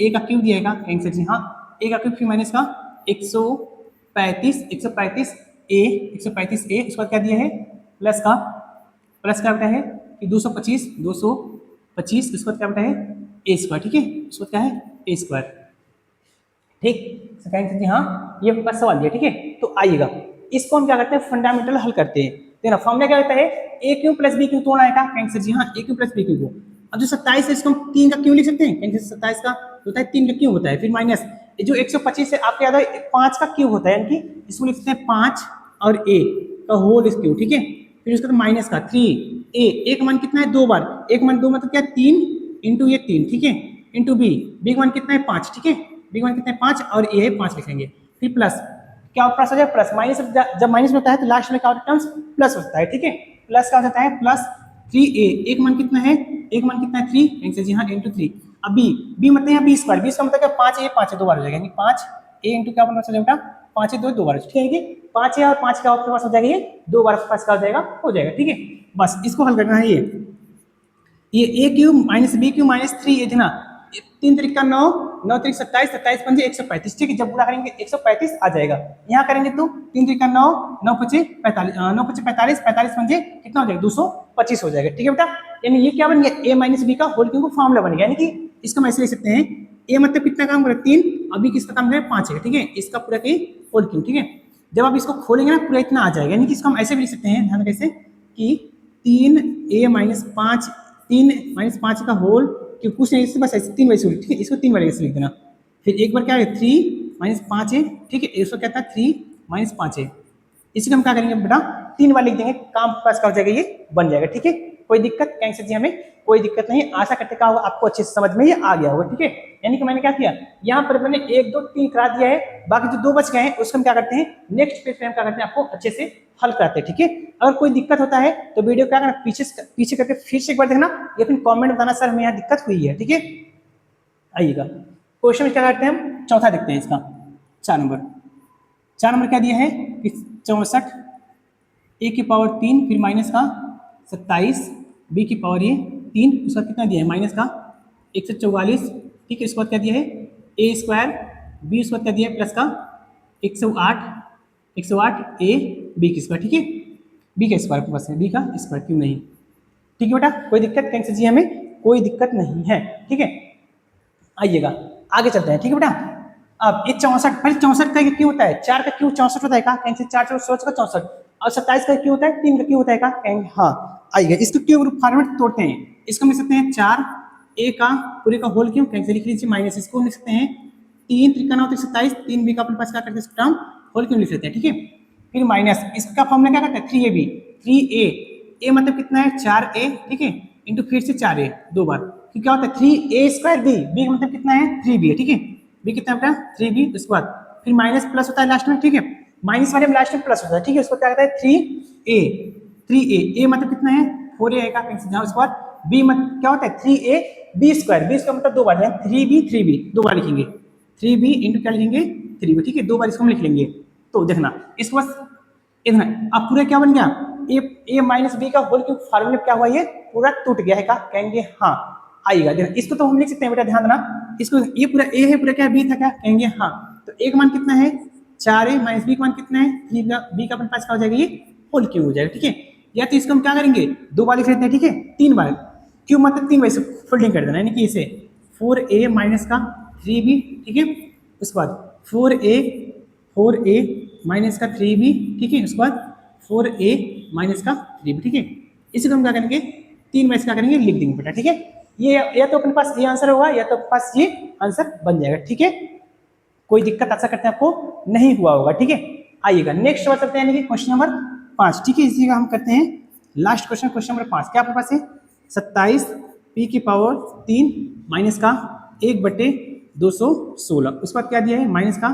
का क्यूब दिएगा आंसर जी हाँ ए का क्यूब फिर माइनस का 135 ए 135 ए उसके बाद क्या दिया है प्लस का बेटा है कि 225 उसके बाद क्या बेटा है ए स्क्वायर, ठीक है उसके बाद क्या है ए स्क्वायर, ठीक सेकंड जी हाँ ये अपने पास सवाल दिया, ठीक है तो आइएगा इसको हम क्या करते हैं फंडामेंटल हल करते हैं, देखना फॉर्मूला क्या होता है ए क्यू प्लस बी क्यू तोड़ना आएगा आंसर जी हाँ ए क्यू प्लस बी क्यू को। अब जो 27 है इसको हम 3 का क्यों लिख सकते हैं क्योंकि 27 का होता है 3 का क्यों होता है, फिर माइनस जो 125 है आपको याद है 5 का क्यूब होता है, यानी कि इसको लिख सकते हैं 5 और a का होल क्यूब, ठीक है फिर उसका माइनस का 3a एक मान कितना है 2 बार एक मान 2 मतलब क्या 3 इंटू ये 3, ठीक है इंटू b का मान कितना है 5, ठीक है b का मान कितना है 5 और a है 5 लिखेंगे, फिर प्लस क्या प्लस हो जाए प्लस माइनस जब माइनस होता है तो लास्ट में क्या होता है टर्म्स प्लस होता है, ठीक है प्लस क्या होता है प्लस 3a एक मान कितना है 3 आंसर जी हाँ इंटू 3। अब b मतलब यहाँ b स्क्वायर का मतलब क्या 5 है 2 बार हो जाएगा यानी 5a इंटू क्या बन जाएगा 5 है 2 बार, ठीक है कि 5 और 5 का आपके पास हो जाएगा ये 2 बार पास का हो जाएगा, ठीक है बस इसको हल करना है ये ये a cube minus b cube minus 3 है ना, 3 त्रिका 9, 9 त्रिक 27, 27 पंजे 135, ठीक है। जब पूरा करेंगे 135 आ जाएगा। यहाँ करेंगे तो 3 त्रिका 9, 9 पचे 45, 9 पचे 45, 45 पंजे कितना हो जाएगा 225 हो जाएगा, ठीक है बेटा। यानी ये क्या बन गया, ए माइनस बी का होल क्यूब फॉर्मूला बन गया। यानी कि इसको हम ऐसे लिख सकते हैं, ए मतलब कितना काम करे 3, अभी किसका काम करे 5 है, ठीक है। इसका पूरा की होल क्यूब, ठीक है। जब आप इसको खोलेंगे ना पूरा इतना आ जाएगा। यानी कि इसको हम ऐसे भी लिख सकते हैं, ध्यान कैसे कि 3a माइनस 5, 3 - 5 का होल क्यों कुछ नहीं, इससे बस ऐसे 3 वैसे, ठीक है। इसको 3 बार ऐसे लिख देना। फिर एक बार क्या है 3 - 5 है, ठीक है। इसको क्या था 3 - 5 है। इसी को हम क्या करेंगे बेटा 3 बार लिख देंगे, काम पास का हो जाएगा, ये बन जाएगा, ठीक है। कोई दिक्कत कैंसर जी, हमें कोई दिक्कत नहीं। आशा करते क्या होगा आपको अच्छे से समझ में ये आ गया होगा, ठीक है। यानी कि मैंने क्या किया, यहाँ पर मैंने 1 2 3 करा दिया है, बाकी जो 2 बच गए हैं उसको हम क्या करते हैं नेक्स्ट पेज पे हम क्या करते हैं आपको अच्छे से हल कराते हैं, ठीक है। अगर कोई दिक्कत होता है तो वीडियो क्या करना पीछे करके फिर से एक बार देखना, या फिर कमेंट बताना सर हमें यहाँ दिक्कत हुई है, ठीक है। आइएगा क्वेश्चन क्या करते हैं हम, चौथा देखते हैं इसका, 4 नंबर क्या दिया है कि 64 ए की पावर 3 फिर माइनस का 27 बी की पावर ये 3, उसका कितना दिया है माइनस का 144, ठीक है। उसके बाद क्या दिया है ए स्क्वायर बी, उसके बाद क्या दिया है प्लस का 108 ए बी की स्क्वायर, ठीक है। बी का स्क्वायर बस है, बी का स्क्वायर क्यों नहीं, ठीक है बेटा। कोई दिक्कत कैंसर जी, हमें कोई दिक्कत नहीं है, ठीक है। आइएगा आगे चलते हैं, ठीक है बेटा। अब ये 64 पहले 64 का क्यों होता है, 4 का क्यों 64 होता है का, कैंसर 4 4 16 का 64, और 27 का क्यों होता है 3 का क्यों होता है का, कहेंगे हाँ। आइएगा इसको क्यों फॉर्मेट तोड़ते हैं, इसको लिख सकते हैं 4 ए का पूरे का होल क्यों, कैंसर लिख लीजिए माइनस, इसको लिख सकते हैं 3 त्रिका 9 त्रिक 27, 3 बी का अपने पास क्या करते हैं टर्म होल क्यों लिख सकते हैं, ठीक है। फिर माइनस इसका फॉर्मूला क्या करते हैं 3ab, 3a, ए मतलब कितना है 4a, ठीक है, इंटू फिर से 4a 2 बार, फिर क्या होता है 3a स्क्वायर बी, बी का मतलब कितना है 3b है, ठीक है। बी कितना बेटा 3b, उसके बाद फिर माइनस प्लस होता है लास्ट में, ठीक है। माइनस वाले में लास्ट में प्लस होता है, ठीक है। उसको क्या कहता है 3a, 3a, a मतलब कितना है 4a का कैंसिल जहाँ, उसके बाद b मतलब क्या होता है 3a b square, b square मतलब 2 बार है 3b 2 बार लिखेंगे, 3b इंटू क्या लिखेंगे 3b, ठीक है। 2 बार इसको हम लिख लेंगे। तो देखना इसको बस इतना, अब पूरा क्या बन गया a माइनस बी का होल क्यूब फॉर्मूला क्या हुआ, ये पूरा टूट गया है का, कहेंगे हाँ। आइएगा देखना इसको तो हम लिख सकते हैं बेटा, ध्यान देना इसको, ये पूरा a है पूरा क्या b था क्या, कहेंगे हाँ। तो a का मान कितना है 4a माइनस b का मान कितना है 3 का, b का अपने पास क्या हो जाएगा ये होल क्यूब हो जाएगा, ठीक है। या तो इसको हम क्या करेंगे 2 बार लिख लेते हैं, ठीक है। 3 बार क्यूब मतलब 3 बार से फोल्डिंग कर देना, यानी कि इसे 4a माइनस का 3b, ठीक है। उसके बाद 4a माइनस का 3b, ठीक है। उसके बाद 4a माइनस का 3b, ठीक है। इसी को हम क्या करेंगे 3 में से क्या करेंगे लिख देंगे बेटा, ठीक है। ये या तो अपने पास ये आंसर होगा या तो अपने पास ये आंसर बन जाएगा, ठीक है। कोई दिक्कत आशा करते हैं आपको नहीं हुआ होगा, ठीक है। आइएगा नेक्स्ट सवाल चलते हैं, यानी कि क्वेश्चन नंबर 5, ठीक है। इसी का हम करते हैं लास्ट क्वेश्चन, क्वेश्चन नंबर 5 क्या आपके पास है 27 पी की पावर 3 माइनस का 1/216, उसके बाद क्या दिया है माइनस का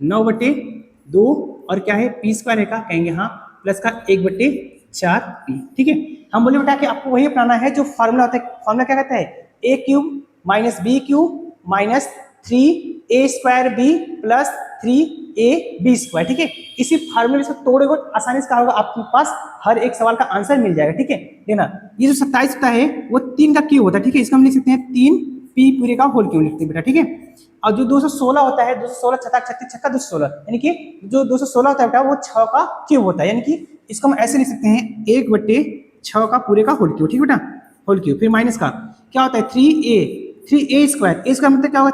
9/2 और क्या है पी स्क्वायर है का, कहेंगे हाँ, प्लस का 1/4 पी, ठीक है। हम बोले बेटा कि आपको वही अपनाना है जो फार्मूला होता है, फार्मूला क्या कहता है a cube minus b cube minus 3a square b plus 3ab square, ठीक है। इसी फार्मूले से तोड़ोगे आसानी से क्या होगा आपके पास हर एक सवाल का आंसर मिल जाएगा, ठीक है। देखना ये जो 27 होता है वो 3 का क्यूब होता है, ठीक है। इसको हम लिख सकते हैं 3p पूरे का होल क्यूब लिखते हैं बेटा, ठीक है। और जो 216 होता है 216 छक्का 36 छक्का 216, यानी कि जो 216 होता है बेटा वो 6 का क्यूब होता है, यानी कि इसको हम ऐसे लिख सकते हैं 1/6 का पूरे का होल क्यूब, ठीक है बेटा, होल क्यूब। फिर माइनस का क्या होता है 3a स्क्वायर, ए स्क्वायर मतलब क्या होगा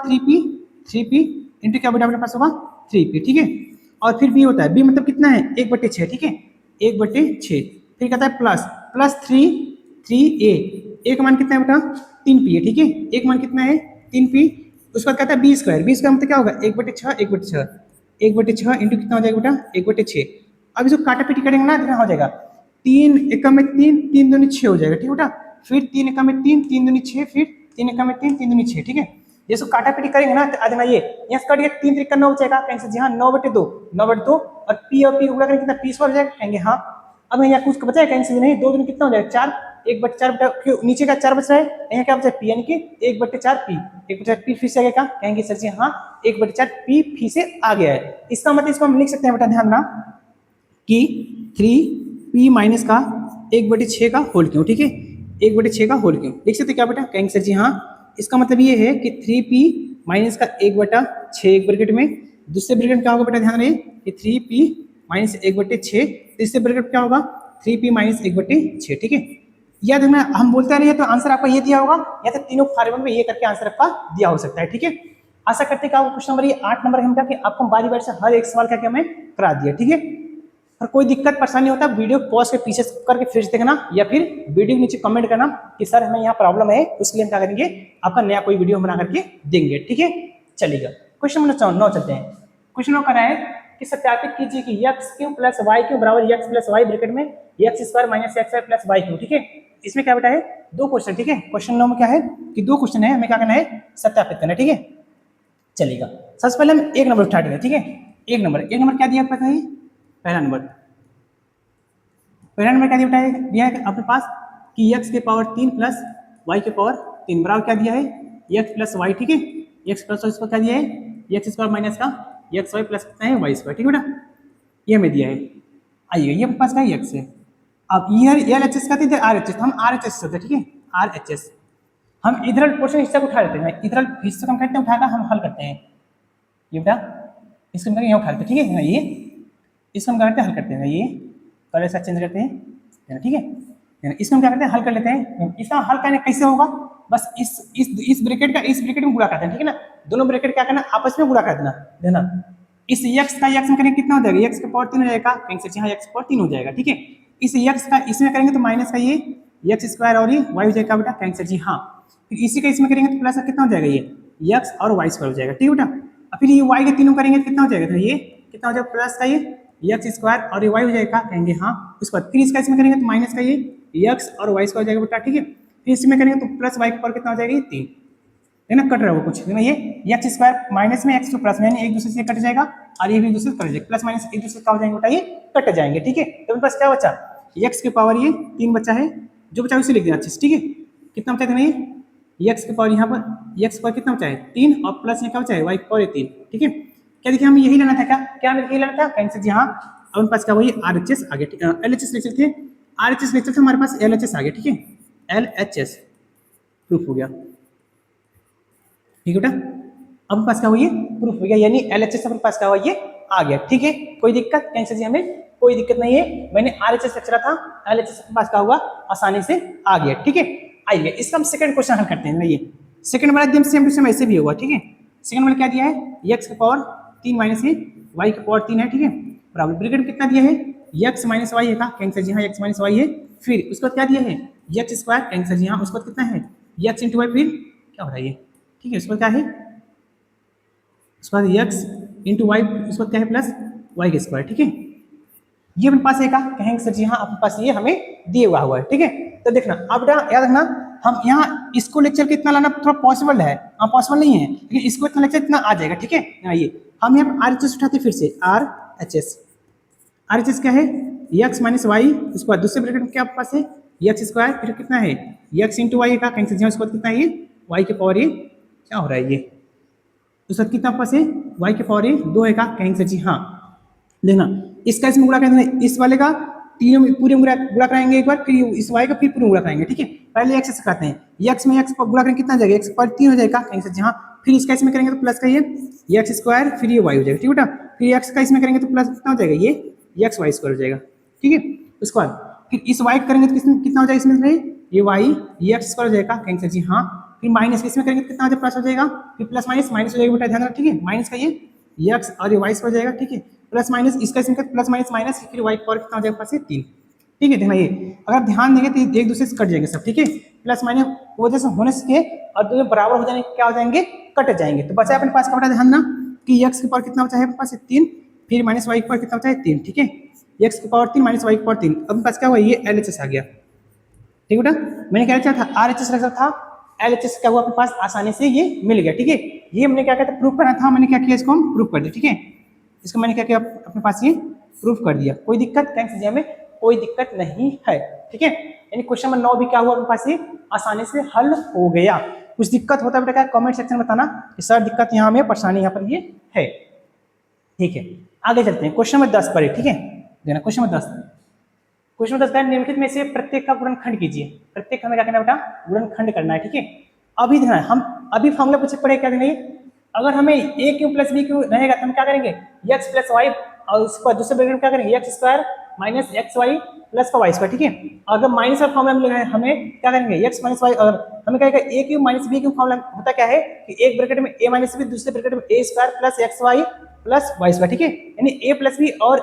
3p इंटू क्या बेटा अपने पास होगा 3p, ठीक है। और फिर b होता है, b मतलब कितना है 1/6, ठीक है, 1/6। फिर कहता है प्लस 3a का मान कितना है बेटा 3p है, ठीक है। एक मान कितना है 3p। उसके बाद कहता है b स्क्वायर मतलब क्या होगा 1/6 इंटू कितना हो जाएगा बेटा 1/6। अब इसको काटा पीटी करेंगे ना, कितना हो जाएगा 3 एकम में 3 3 दूनी 6 हो जाएगा, ठीक है बेटा। फिर 3 एकम में 3 3 दूनी 6, फिर 3 एकम में 3 3 दूनी 6, ठीक है। जैसे काटा पीटी करेंगे ना तो आ जाना ये यहाँ से कट गया 3 त्रिका 9 बचेगा, कहेंगे जी हाँ 9/2 और p गुणा करेंगे कितना p स्क्वायर हो जाएगा, कहेंगे हाँ। अब यहाँ कुछ बचा है, कहेंगे नहीं 2 दूनी कितना हो जाएगा 4, 1/4 नीचे का 4 बच रहा है, यहाँ क्या बचा है p, यानी कि 1/4p, 1/4p फिर से आ गया, कहेंगे सर जी हाँ 1/4p फिर से आ गया है। इसका मतलब इसको हम लिख सकते हैं बेटा, ध्यान देना कि 3p माइनस का 1/6 का होल क्यूब, ठीक है। 1/6 का होल क्यूब। देख सकते क्या बेटा, कहेंगे सर जी हाँ, इसका मतलब ये है कि 3p माइनस का 1/6 एक ब्रैकेट में, दूसरे ब्रैकेट में क्या होगा बेटा, ध्यान रहे कि 3p माइनस 1/6, तीसरे ब्रैकेट क्या होगा 3p माइनस 1/6, ठीक है। या तो मैं हम बोलते रहिए तो आंसर आपका ये दिया होगा, या तो तीनों फॉर्मूले में ये करके आंसर आपका दिया हो सकता है, ठीक है। आशा करते हैं कि आपको क्वेश्चन नंबर ये 8 नंबर हम क्या कि आपको बारी बारी से हर एक सवाल का क्या मैं करा दिया, ठीक है। और कोई दिक्कत परेशानी होता है वीडियो पॉज के पीछे करके फिर से देखना, या फिर वीडियो के नीचे कमेंट करना कि सर हमें यहाँ प्रॉब्लम है, उसके लिए हम क्या करेंगे, आपका नया कोई वीडियो बना करके देंगे, ठीक है। चलिएगा क्वेश्चन नंबर 9 चलते हैं। क्वेश्चन नंबर है कि सत्यापित कीजिए कि x cube plus y cube बराबर एक्स प्लस वाई ब्रैकेट में x square minus x y plus y cube, ठीक है। इसमें क्या बेटा है, दो क्वेश्चन, ठीक है। क्वेश्चन नंबर क्या है कि दो क्वेश्चन है, हमें क्या करना है, सत्यापित करना है, ठीक है। चलिएगा सबसे पहले हम एक नंबर उठा देंगे, ठीक है। एक नंबर क्या दिया आपके पास, पहला नंबर क्या दिया है आपके पास कि एक्स के पावर 3 प्लस वाई के पावर 3 बराबर क्या दिया है एक्स प्लस वाई, ठीक है। एक्स प्लस वाई क्या दिया है, एक्स स्क्वायर माइनस का एक्स वाई प्लस कितना है वाई स्क्वायर, ठीक है बेटा, ये हमें दिया है। आइए ये पास का एक्स है, अब ये एल एच एस का इधर आर एच एस, हम आर एच एस होते हैं, ठीक है, आर एच एस। हम इधर पोर्शन हिस्सा को उठा लेते हैं, इधर हिस्से को हम करते हैं उठाकर हम हल करते हैं, ये बेटा इसको हम यहाँ उठा लेते हैं, ठीक है। ये इसको हम क्या करते हैं, हल करते हैं, ये कलर से चेंज करते हैं, ठीक है। इसको हम क्या करते हैं, हल कर लेते हैं। इसका हल करने कैसे होगा, बस इस ब्रैकेट का इस ब्रैकेट में गुणा करते हैं, ठीक है ना। दोनों ब्रैकेट क्या करना, आपस में गुणा कर देना, देना। इस x का x में करेंगे कितना हो जाएगा, x के पावर 3 हो जाएगा, कहेंगे यहाँ x पावर 3 हो जाएगा, ठीक है। इस x का इसमें करेंगे तो माइनस का ये x स्क्वायर और ये y हो जाएगा बेटा, कहेंगे जी हाँ। फिर इसी का इसमें करेंगे तो प्लस का कितना हो जाएगा, ये x और y स्क्वायर हो जाएगा, ठीक है बेटा। और फिर ये y के तीनों करेंगे तो कितना हो जाएगा, तो ये कितना हो जाएगा प्लस का ये x स्क्वायर और ये y हो जाएगा, कहेंगे हाँ। उसके बाद फिर इसका इसमें करेंगे तो माइनस का ये x और y स्क्वायर हो जाएगा बेटा, ठीक है। फिर इसमें करेंगे तो प्लस y के पावर कितना हो जाएगा, ये 3 है ना, कट रहा होगा कुछ, ये एक्स स्क्वायर माइनस में एक्स टू प्लस में एक दूसरे से कट जाएगा, और ये भी एक दूसरे से कट जाएगा, प्लस माइनस एक दूसरे का हो जाएंगे बेटा, ये कट जाएंगे, ठीक है। तो मेरे पास क्या बचा, एक्स के पावर ये 3 बचा है, जो बचा उसे लिख देना अच्छे से, ठीक है। कितना बचा देना, ये एक्स के पावर यहाँ पर एक्स पर कितना बचा है 3, और प्लस यहाँ क्या बचा है वाई के पावर 3, ठीक है। क्या देखिए हमें यही लेना था, क्या हमें यही लेना था, कहीं से जी हाँ। और उनके पास क्या वही आर एच एस आ गया, एल एच एस लिख सकते थे, आर एच एस लिख सकते हमारे पास एल एच एस आ गया, ठीक है, एल एच एस प्रूफ हो गया, ठीक है बेटा। अब पास क्या हुई प्रूफ हो गया, यानी एलएचएस अपने पास क्या हुआ, ये आ गया, ठीक है। कोई दिक्कत कैंसर जी, हमें कोई दिक्कत नहीं है, मैंने आरएचएस रचा था, एलएचएस अपने पास क्या हुआ, आसानी से आ गया, ठीक है। आइए इसका हम सेकंड क्वेश्चन हल करते हैं। ये सेकंड वाला एकदम सेम टू सेम ऐसे भी होगा, ठीक है। सेकंड वाला क्या दिया है, एक्स के पावर 3 माइनस है वाई के पावर 3 है, ठीक है, बराबर ब्रैकेट कितना दिया है, एक्स माइनस वाई है का, कैंसर जी हाँ एक्स माइनस वाई है। फिर उसके बाद क्या दिया है, एक्स स्क्वायर, कैंसर जी हाँ, उसके बाद कितना है एक्स इंटू वाई, फिर क्या हो रहा है ये, ठीक है। उसके बाद क्या है, उसके बाद एक्स इंटू वाई, उसके बाद क्या है प्लस वाई के स्क्वायर, ठीक है। ये अपने पास है का, कहेंगे सर जी हाँ अपने पास ये हमें दिया हुआ है, ठीक है। तो देखना अब याद रखना, हम यहाँ इसको लेक्चर के इतना लाना थोड़ा पॉसिबल है, हाँ पॉसिबल नहीं है, लेकिन इसको इतना लेक्चर इतना आ जाएगा, ठीक है। ये हम यहाँ आर एच एस उठाते फिर से, R H S, R H S क्या है एक्स माइनस वाई, उसके बाद दूसरे ब्रैकेट में क्या आपके पास है एक्स स्क्वायर, फिर कितना है एक्स इंटू वाई का, कहेंगे सर जी हाँ, उसके बाद कितना है ये वाई के पावर ये क्या हो रहा है, ये उसके बाद कितना पास है y के पावर 2 है का, कहेंगे सर जी हाँ। लेना इसका इसमें गुणा कर देना, इस वाले का तीनों में पूरे गुणा कराएंगे एक बार, फिर इस y का फिर पूरे गुणा कराएंगे, ठीक है। पहले x से करते हैं, x में x पर गुणा करेंगे कितना जाएगा, x पर 3 हो जाएगा, कहेंगे सर जी हाँ। फिर इसका इसमें करेंगे तो प्लस का ये एक्स स्क्वायर, फिर ये y हो जाएगा, ठीक है बेटा। फिर x का इसमें करेंगे तो प्लस कितना हो जाएगा, ये एक्स वाई स्क्वायर हो जाएगा, ठीक है। उसके बाद फिर इस y करेंगे तो कितना हो जाएगा, इसमें ये y ये एक्स स्क्वायर हो जाएगा, कहेंगे सर जी हाँ। फिर माइनस इसमें करेंगे कितना हो जाएगा, प्लस हो जाएगा, फिर प्लस माइनस माइनस हो जाएगा बेटा, ध्यान रखना, ठीक है। माइनस का ये एक्स और ये वाई स्क्वायर हो जाएगा, ठीक है। प्लस माइनस इसका इसमें प्लस माइनस माइनस, फिर वाई पावर कितना हो जाएगा, पास 3, ठीक है। देखना ये अगर ध्यान देंगे तो एक दूसरे से कट जाएंगे सब, ठीक है। प्लस माइनस वजह से होने से और दोनों बराबर हो जाने क्या हो जाएंगे, कट जाएंगे। तो बचा अपने पास का बेटा, ध्यान ना कि एक्स के पावर कितना बचा है अपने पास 3, फिर माइनस वाई के पावर कितना बचा है 3, ठीक है। एक्स के पावर 3 माइनस वाई के पावर 3, अब पास क्या हुआ, ये एल एच एस आ गया, ठीक है बेटा। मैंने क्या रखा था, आर एच एस रखा था, एल एच एस क्या हुआ अपने पास आसानी से ये मिल गया, ठीक है। ये हमने क्या कहता प्रूफ करना था, मैंने क्या किया, इसको हम प्रूफ कर दिया, ठीक है। इसको मैंने क्या किया अपने पास ये प्रूफ कर दिया, कोई दिक्कत थैंक्स हमें कोई दिक्कत नहीं है, ठीक है। यानी क्वेश्चन नंबर 9 भी क्या हुआ अपने पास ये आसानी से हल हो गया। कुछ दिक्कत होता है बेटा क्या, कमेंट सेक्शन में बताना कि सर दिक्कत यहाँ में, परेशानी यहाँ पर ये है, ठीक है। आगे चलते हैं क्वेश्चन नंबर 10 पर, ठीक है। देना क्वेश्चन नंबर 10, क्वेश्चन 10 का निम्नलिखित में से प्रत्येक का गुणनखंड कीजिए। प्रत्येक हमें क्या करना है बेटा, गुणनखंड करना है, ठीक है। अभी ध्यान, हम अभी फॉर्मूला पूछे पड़े क्या देंगे, अगर हमें ए क्यू प्लस बी क्यू रहेगा तो हम क्या करेंगे, एक्स प्लस वाई, और उसको दूसरे ब्रैकेट में क्या करेंगे, x square minus x y plus का वाई स्क्वायर, ठीक है। अगर माइनस का फॉर्मूला मिलेगा हमें क्या करेंगे, एक्स माइनस वाई, और हमें क्या कहेगा a cube minus b cube formula होता क्या है कि एक ब्रैकेट में ए माइनस बी, दूसरे ब्रैकेट में a square plus x y plus y square, ठीक है। यानी ए प्लस बी और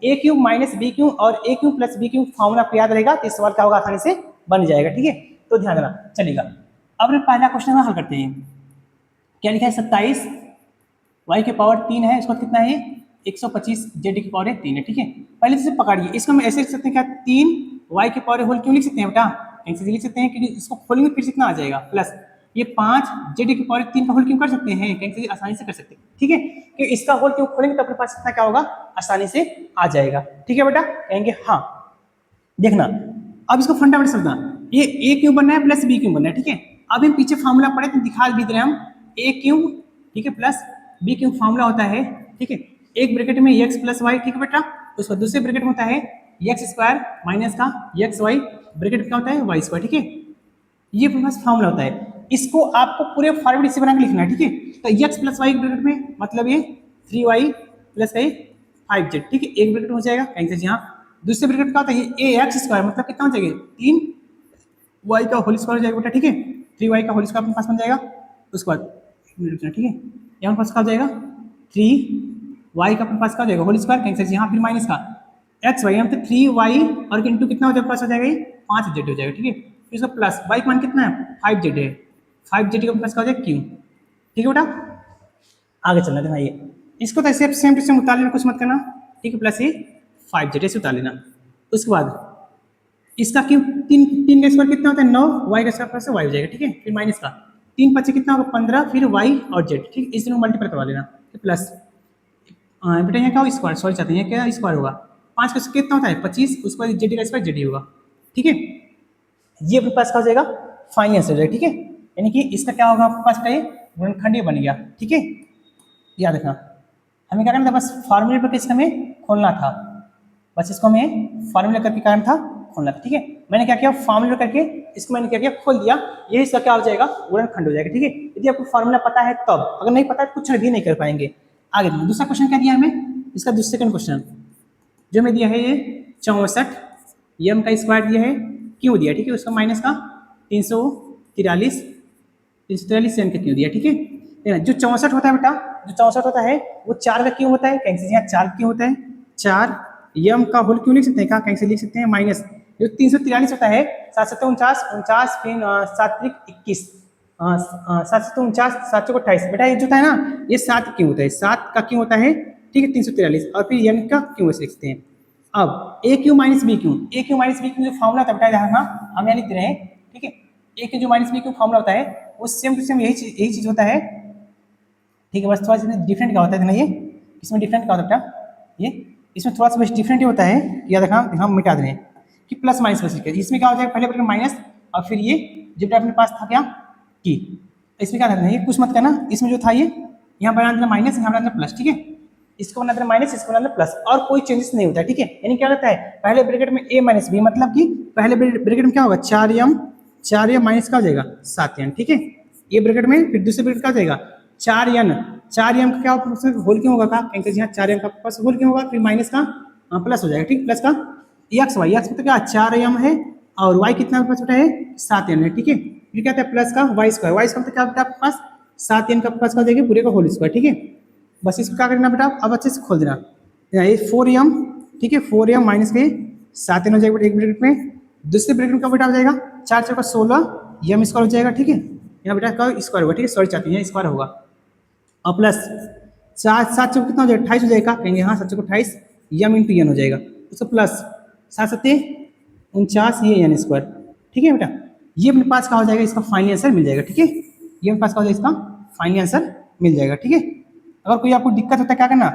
a cube minus b cube और a cube plus b cube formula आपको याद रहेगा तो इस सवाल क्या होगा, आसानी से बन जाएगा, ठीक है। तो ध्यान देना, चलेगा। अब पहला क्वेश्चन हल करते हैं। क्या लिखा है, 27 y के पावर 3 है, इसका कितना है 125 z की पावर 3 है, ठीक है। पहले से पकड़िए, इसको हम ऐसे लिख सकते हैं क्या, 3 y के पावर होल क्यों लिख सकते हैं बेटा, ऐसे लिख सकते हैं क्योंकि इसको खोलेंगे फिर कितना आ जाएगा प्लस ये 5 z की पावर 3 का होल क्यों कर सकते हैं, कैसे आसानी से कर सकते हैं, ठीक है। कि इसका होल क्यों खोलेंगे तो अपने पास कितना क्या होगा, आसानी से आ जाएगा, ठीक है बेटा। कहेंगे हाँ। देखना अब इसको फंडामेंटल समझना, ये ए क्यों बनना है प्लस बी क्यों बनना है, ठीक है। अब हम पीछे फार्मूला पढ़े तो दिखा भी दे रहे हम, ए क्यू, ठीक है, प्लस बी क्यू फार्मूला होता है, ठीक है। एक ब्रैकेट में एक्स प्लस वाई, ठीक है बेटा, उसका दूसरे ब्रैकेट में होता है एक्स स्क्वायर माइनस का एक्स वाई, ब्रैकेट में क्या होता है वाई स्क्वायर, ठीक है। ये बस फार्मूला होता है, इसको आपको पूरे फॉर्मूले से बना के लिखना है, ठीक है। तो एक्स प्लस वाई ब्रैकेट में मतलब ये 3y प्लस 5z, ठीक है, एक ब्रैकेट हो जाएगा कहीं से, यहाँ दूसरे ब्रैकेट का होता है ए एक्स स्क्वायर, मतलब कितना हो जाएगा 3y का होल स्क्वायर हो जाएगा बेटा, ठीक है। 3y का होल स्क्वायर अपने पास बन जाएगा, उसके बाद ठीक है, यहाँ पास का हो जाएगा 3y का अपने पास का हो जाएगा होल स्क्वायर कहीं से, यहाँ फिर माइनस का एक्स वाई, यहाँ पे 3y और इंटू कितना हो जाएगा, पास हो जाएगा 5z हो जाएगा, ठीक है। फिर इसका प्लस y का मान कितना है 5z है, 5z का प्लस का हो जाएगा q, ठीक है बेटा। आगे चलना देना, ये इसको तो ऐसे सेम टू सेम उतार लेना, कुछ मत करना, ठीक है, प्लस ये 5z ऐसे उतार लेना। उसके बाद इसका क्यों 3 का स्क्वायर कितना होता है 9, y का स्क्वायर प्लस y हो जाएगा, ठीक है। फिर माइनस का 3 5 कितना होगा 15, फिर y और z, ठीक है, इस दोनों मल्टीप्लाई करवा लेना, प्लस बेटा यहाँ क्या होगा स्क्वायर, सॉरी चाहते हैं क्या स्क्वायर होगा, 5 का कितना होता है 25, उसके बाद z का स्क्वायर z ही होगा, ठीक है। ये अपने पास का हो जाएगा फाइनल आंसर हो जाएगा, ठीक है। यानी कि इसका क्या होगा आपके पास का ये गुणनखंड बन गया, ठीक है। याद रखना, हमें क्या करना था, बस फार्मूले पर इसका हमें खोलना था, बस इसको हमें फार्मूला करके कारण था खोलना था, ठीक है। मैंने क्या किया, फार्मूला करके इसको मैंने क्या किया, खोल दिया, यही इसका क्या हो जाएगा गुणनखंड हो जाएगा, ठीक है। यदि आपको फार्मूला पता है तब, अगर नहीं पता है कुछ भी नहीं कर पाएंगे। आगे दूसरा क्वेश्चन क्या दिया हमें, इसका सेकंड क्वेश्चन जो हमें दिया है ये 64 m का स्क्वायर दिया है, क्यों दिया, ठीक है, उसका माइनस का 343 m का क्यों दिया, ठीक है। जो 64 होता है बेटा, जो 64 होता है वो 4 का क्यों होता है, कहीं से यहाँ 4 क्यों होता है, 4 m का होल क्यों लिख सकते हैं, कहाँ कहीं से लिख सकते हैं माइनस, जो 343 होता है 7 7 49 49 फिर 7 21 7 49 7 28, बेटा ये जो होता है ना ये 7 क्यों होता है, 7 का क्यों होता है, ठीक है, 343, और फिर n का क्यों ऐसे लिखते हैं। अब ए क्यू माइनस बी क्यू, ए क्यू माइनस बी क्यू जो फॉर्मूला होता है बेटा, यहाँ हम यहाँ लिख रहे हैं, ठीक है। ए क्यू जो माइनस बी क्यू फॉर्मूला होता है वो सेम टू सेम यही चीज होता है, ठीक है। बस थोड़ा सा डिफरेंट क्या होता है ना, ये इसमें डिफरेंट क्या होता है बेटा, ये इसमें थोड़ा सा बस डिफरेंट ही होता है, याद रखना, हम मिटा दे रहे हैं कि प्लस माइनस प्लस लिखे, इसमें क्या हो जाएगा पहले ब्रैकेट माइनस और फिर ये जो बेटा अपने पास था क्या की, इसमें क्या करना है, ये कुछ मत करना, इसमें जो था ये यहाँ बना देना माइनस, यहाँ बना देना प्लस, ठीक है। इसको बना देना माइनस, इसको बना देना प्लस, और कोई चेंजेस नहीं होता है, ठीक है। यानी क्या होता है पहले ब्रैकेट में a माइनस बी, मतलब कि पहले ब्रैकेट में क्या होगा 4m माइनस का हो जाएगा 7n, ठीक है, ये ब्रैकेट में, फिर दूसरे ब्रैकेट का हो जाएगा 4m का क्या होल क्यों होगा, कैंसिल यहाँ 4m का पास होल क्यों होगा, फिर माइनस का प्लस हो जाएगा, ठीक, प्लस का एक्स वाई, एक्स मतलब क्या 4m है और y कितना पास है 7n है, ठीक है। फिर क्या था प्लस का वाई स्क्वायर, वाई स्क्वायर क्या आपके पास 7n का पास का जाएगा पूरे का होल स्क्वायर, ठीक है। बस इसको क्या करना बेटा, अब अच्छे से खोल देना, ये 4m, ठीक है, 4m माइनस के 7n हो जाएगा एक ब्रैकेट में, दूसरे ब्रैकेट में क्या बेटा हो जाएगा 4 4 का 16 m स्क्वायर हो जाएगा, ठीक है। यहाँ बेटा का स्क्वायर होगा, ठीक है, सॉरी चाहते हैं स्क्वायर होगा, और प्लस 4 7 चौक कितना हो जाएगा 28 हो जाएगा, कहेंगे हाँ 7 चौक 28 m इंटू n हो जाएगा, उसको प्लस 7 7 49 ये n स्क्वायर, ठीक है बेटा। ये अपने पास का हो जाएगा, इसका फाइनल आंसर मिल जाएगा, ठीक है। ये अपने पास का हो जाएगा, इसका फाइनल आंसर मिल जाएगा, ठीक है। अगर कोई आपको दिक्कत होता है क्या करना,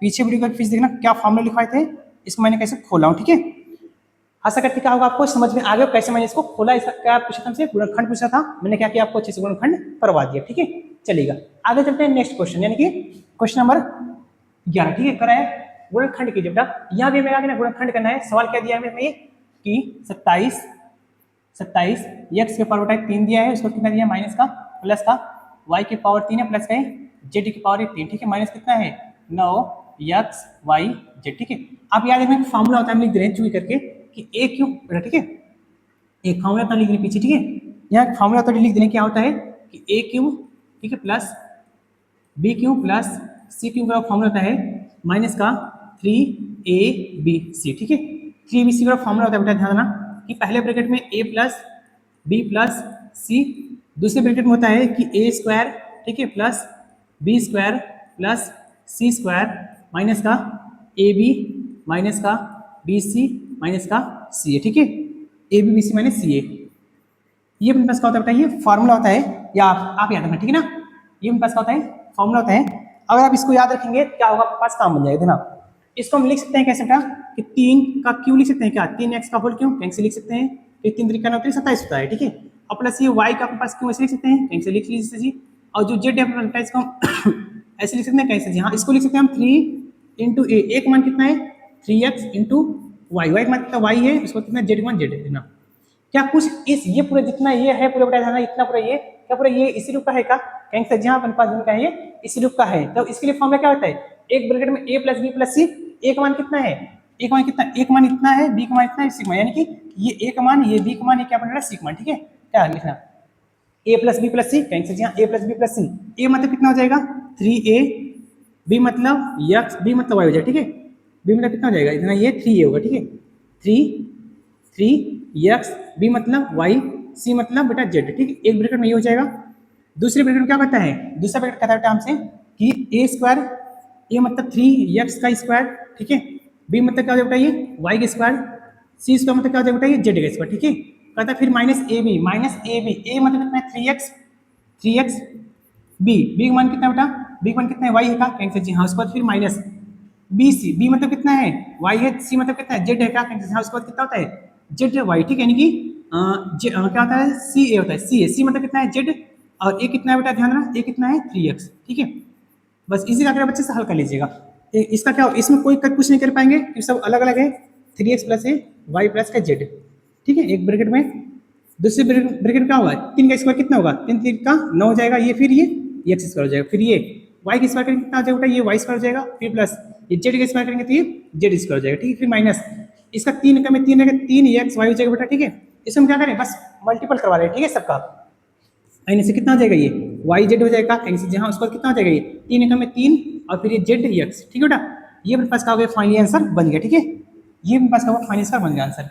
पीछे वीडियो का फीस देखना क्या फॉर्मूला लिखवाए थे, इसको मैंने कैसे खोला हूँ, ठीक है। आशा करते क्या होगा आपको समझ में आ गया कैसे मैंने इसको खोला, इसका क्या पूछा था हमसे गुणनखंड पूछा था, मैंने क्या किया आपको अच्छे से गुणनखंड करवा दिया, ठीक है। चलेगा आगे चलते हैं नेक्स्ट क्वेश्चन, यानी कि क्वेश्चन नंबर 11, ठीक है, कराए गुणनखंड कीजिए बेटा। यहाँ भी हमें क्या करना है गुणनखंड करना है। सवाल क्या दिया है हमें, कि 27 एक्स के पावर 3 दिया है, उसको कितना दिया माइनस का प्लस का, वाई के पावर 3 है प्लस का है, जेड की पावर 3, ठीक है, माइनस कितना है 9 एक्स वाई जेड, ठीक है। आप याद रखना फॉर्मूला होता है, हम लिख दे रहे हैं चूज करके कि ए क्यू, ठीक है, एक फॉर्मूला तो लिख देने पीछे, ठीक है, यहाँ फॉर्मूला तो लिख देने क्या होता है कि ए क्यू, ठीक है, plus b cube plus c cube का फॉर्मूला होता है माइनस का 3ab, ठीक है। 3abc का फॉर्मूला होता है बेटा, ध्यान देना कि पहले ब्रैकेट में a plus b plus c, दूसरे ब्रैकेट में होता है कि a स्क्वायर, ठीक है, plus b square plus c square minus का ए बी माइनस का बी सी माइनस का सी ए, ठीक है, a b b c minus c a. ये अपने पास क्या होता है बेटा, ये फॉर्मूला होता है, या आप याद रखना, ठीक है ना, ये अपने पास क्या होता है फॉर्मूला होता है। अगर आप इसको याद रखेंगे क्या होगा, आपके पास काम बन जाएगा। देखना, इसको हम लिख सकते हैं कैसे बेटा कि 3 का क्यू लिख सकते हैं क्या, 3x का होल क्यू कैसे लिख सकते हैं, फिर 3 3 9 27 होता है, ठीक है, और प्लस ये y का अपने पास क्यू ऐसे लिख सकते हैं, कैसे लिख लीजिए जी, और जो z है अपने पास इसको ऐसे लिख सकते हैं कैसे जी, हाँ इसको लिख सकते हैं हम 3 इंटू ए, एक मान कितना है 3x इंटू वाई, वाई का मान कितना y है, उसको कितना z मान z है ना, क्या कुछ इस ये पूरा जितना ये है पूरा बताया था ना, इतना पूरा ये क्या पूरा ये इसी रूप का है का, कहेंगे सर जहाँ अपने पास का है ये इसी रूप का है, तो इसके लिए फॉर्मूला क्या होता है, एक ब्रैकेट में a प्लस बी प्लस सी, ए का मान कितना है, एक मान कितना, एक मान इतना है, बी का मान इतना है, सी का मान, यानी कि ये ए का मान, ये बी का मान, ये क्या बन रहा है सी का मान, ठीक है, क्या लिखना a प्लस बी प्लस सी, कहेंगे सर जहाँ a प्लस बी प्लस सी, ए मतलब कितना हो जाएगा 3a, बी मतलब x, बी मतलब y हो जाएगा, ठीक है, बी मतलब कितना हो जाएगा इतना, ये 3a होगा, ठीक है, 3x, बी मतलब y, सी मतलब बेटा z, ठीक है, एक ब्रैकेट में ये हो जाएगा। दूसरे ब्रैकेट में क्या कहता है, दूसरा ब्रैकेट कहता है बेटा हमसे कि a स्क्वायर, a मतलब 3x का स्क्वायर, ठीक है, b मतलब क्या हो जाएगा ये y का स्क्वायर, c स्क्वायर मतलब क्या हो जाएगा बेटा ये z का स्क्वायर, ठीक है, कहता है फिर माइनस ए बी, a मतलब कितना है 3x, b का मान कितना है बेटा, b का मान कितना है y है का, कहेंगे जी हाँ, उसके बाद फिर माइनस बी सी, बी मतलब कितना है y है, सी मतलब कितना है z है का, कहेंगे हाँ, उसके बाद कितना होता है z है y, ठीक है, यानी कि क्या होता है सी ए होता है, सी ए, सी मतलब कितना है z, और ए कितना है बेटा ध्यान रखना, ए कितना है 3x, ठीक है, बस इसी का बच्चे से हल कर लीजिएगा। इसका क्या, इसमें कोई कुछ नहीं कर पाएंगे क्योंकि सब अलग अलग है, 3x प्लस है y प्लस का z, ठीक है, एक ब्रैकेट में, दूसरे ब्रैकेट क्या होगा 3 का स्क्वायर कितना होगा, 3 3 का 9 हो जाएगा, ये फिर ये x स्क्वायर हो जाएगा, फिर ये y का स्क्वायर करेंगे कितना हो जाएगा, ये y स्क्वायर हो जाएगा, फिर प्लस ये z का स्क्वायर करेंगे तो ये z स्क्वायर हो जाएगा, ठीक है, फिर माइनस इसका 3 का में 3 रहेगा 3x y हो जाएगा बेटा, ठीक है, इसमें क्या करें बस मल्टीपल करवा रहे हैं, ठीक है, सबका यानी से कितना हो जाएगा ये वाई जेड हो जाएगा, कहीं से जहाँ उसका कितना हो जाएगा ये 3 एकम में 3 और फिर ये जेड एक्स, ठीक है बेटा, ये मेरे पास क्या हो गया फाइनली आंसर बन गया, ठीक है, ये मेरे पास क्या हुआ फाइनल आंसर बन गया आंसर,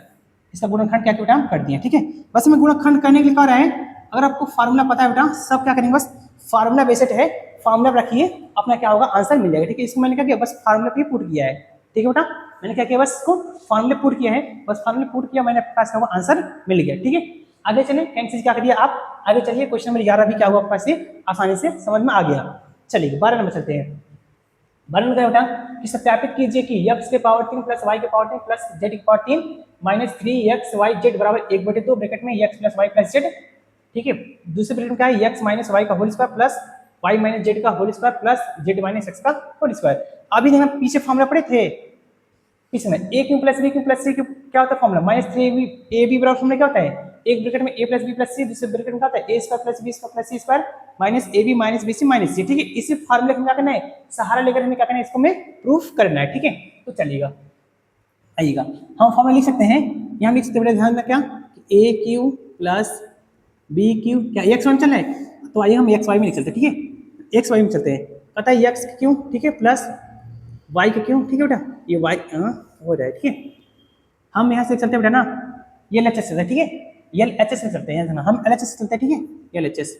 इसका गुणनखंड क्या बेटा हम कर दिए, ठीक है। बस मैं गुणनखंड करने के लिए कह रहा है, अगर आपको फार्मूला पता है बेटा सब क्या करेंगे, बस फार्मूला बेस्ड है, फार्मूला रखिए अपना क्या होगा आंसर मिल जाएगा, ठीक है, इसको मैंने क्या किया बस फार्मूला पे पुट किया है, ठीक है बेटा, मैंने क्या किया बस इसको फार्मूले पुट किया है, बस फार्मूले पुट किया मैंने, आपके पास क्या हुआ आंसर मिल गया, ठीक है। आगे चलिए कैंसिल क्या करिए आप, आगे चलिए क्वेश्चन नंबर 11 भी क्या हुआ आपके पास से आसानी से समझ में आ गया। चलिए 12 नंबर चलते हैं। 12 नंबर बेटा कि सत्यापित कीजिए कि x के पावर 3 प्लस y के पावर 3 प्लस z की power 3 minus 3x y z बराबर 1/2 ब्रैकेट में x plus y plus z, ठीक है, दूसरे ब्रैकेट में क्या है x माइनस y का whole square plus y minus z का whole square plus z minus x का होल स्क्वायर। अभी देखना पीछे फॉर्मूला पढ़े थे, पीछे में a cube plus b cube plus c Q क्या होता है फॉर्मूला माइनस 3ab बराबर फॉर्मूला क्या होता है, एक ब्रैकेट में a plus b plus c, दूसरे ब्रैकेट में क्या होता है a square plus b square plus c square minus a b minus b c minus c, ठीक है, इसी फार्मूले को क्या करना है सहारा लेकर हमें क्या करना है इसको हमें प्रूफ करना है, ठीक है, तो चलिएगा आइएगा हम फॉर्मूला लिख सकते हैं, यहाँ लिख सकते हैं ध्यान रखना क्या ए क्यू प्लस बी क्यू क्या एक्स वाई में चल रहा है, तो आइए हम एक्स वाई में लिख चलते हैं, ठीक है, एक्स वाई में चलते हैं, पता है एक्स क्यू, ठीक है, प्लस वाई का क्यू, ठीक है बेटा, ये वाई हो जाए, ठीक है, हम यहाँ से चलते हैं बेटा ना ये एल एच एस से, ठीक है, एल एच एस से चलते हैं, हम एल एच एस से चलते हैं, ठीक है, एल एच एस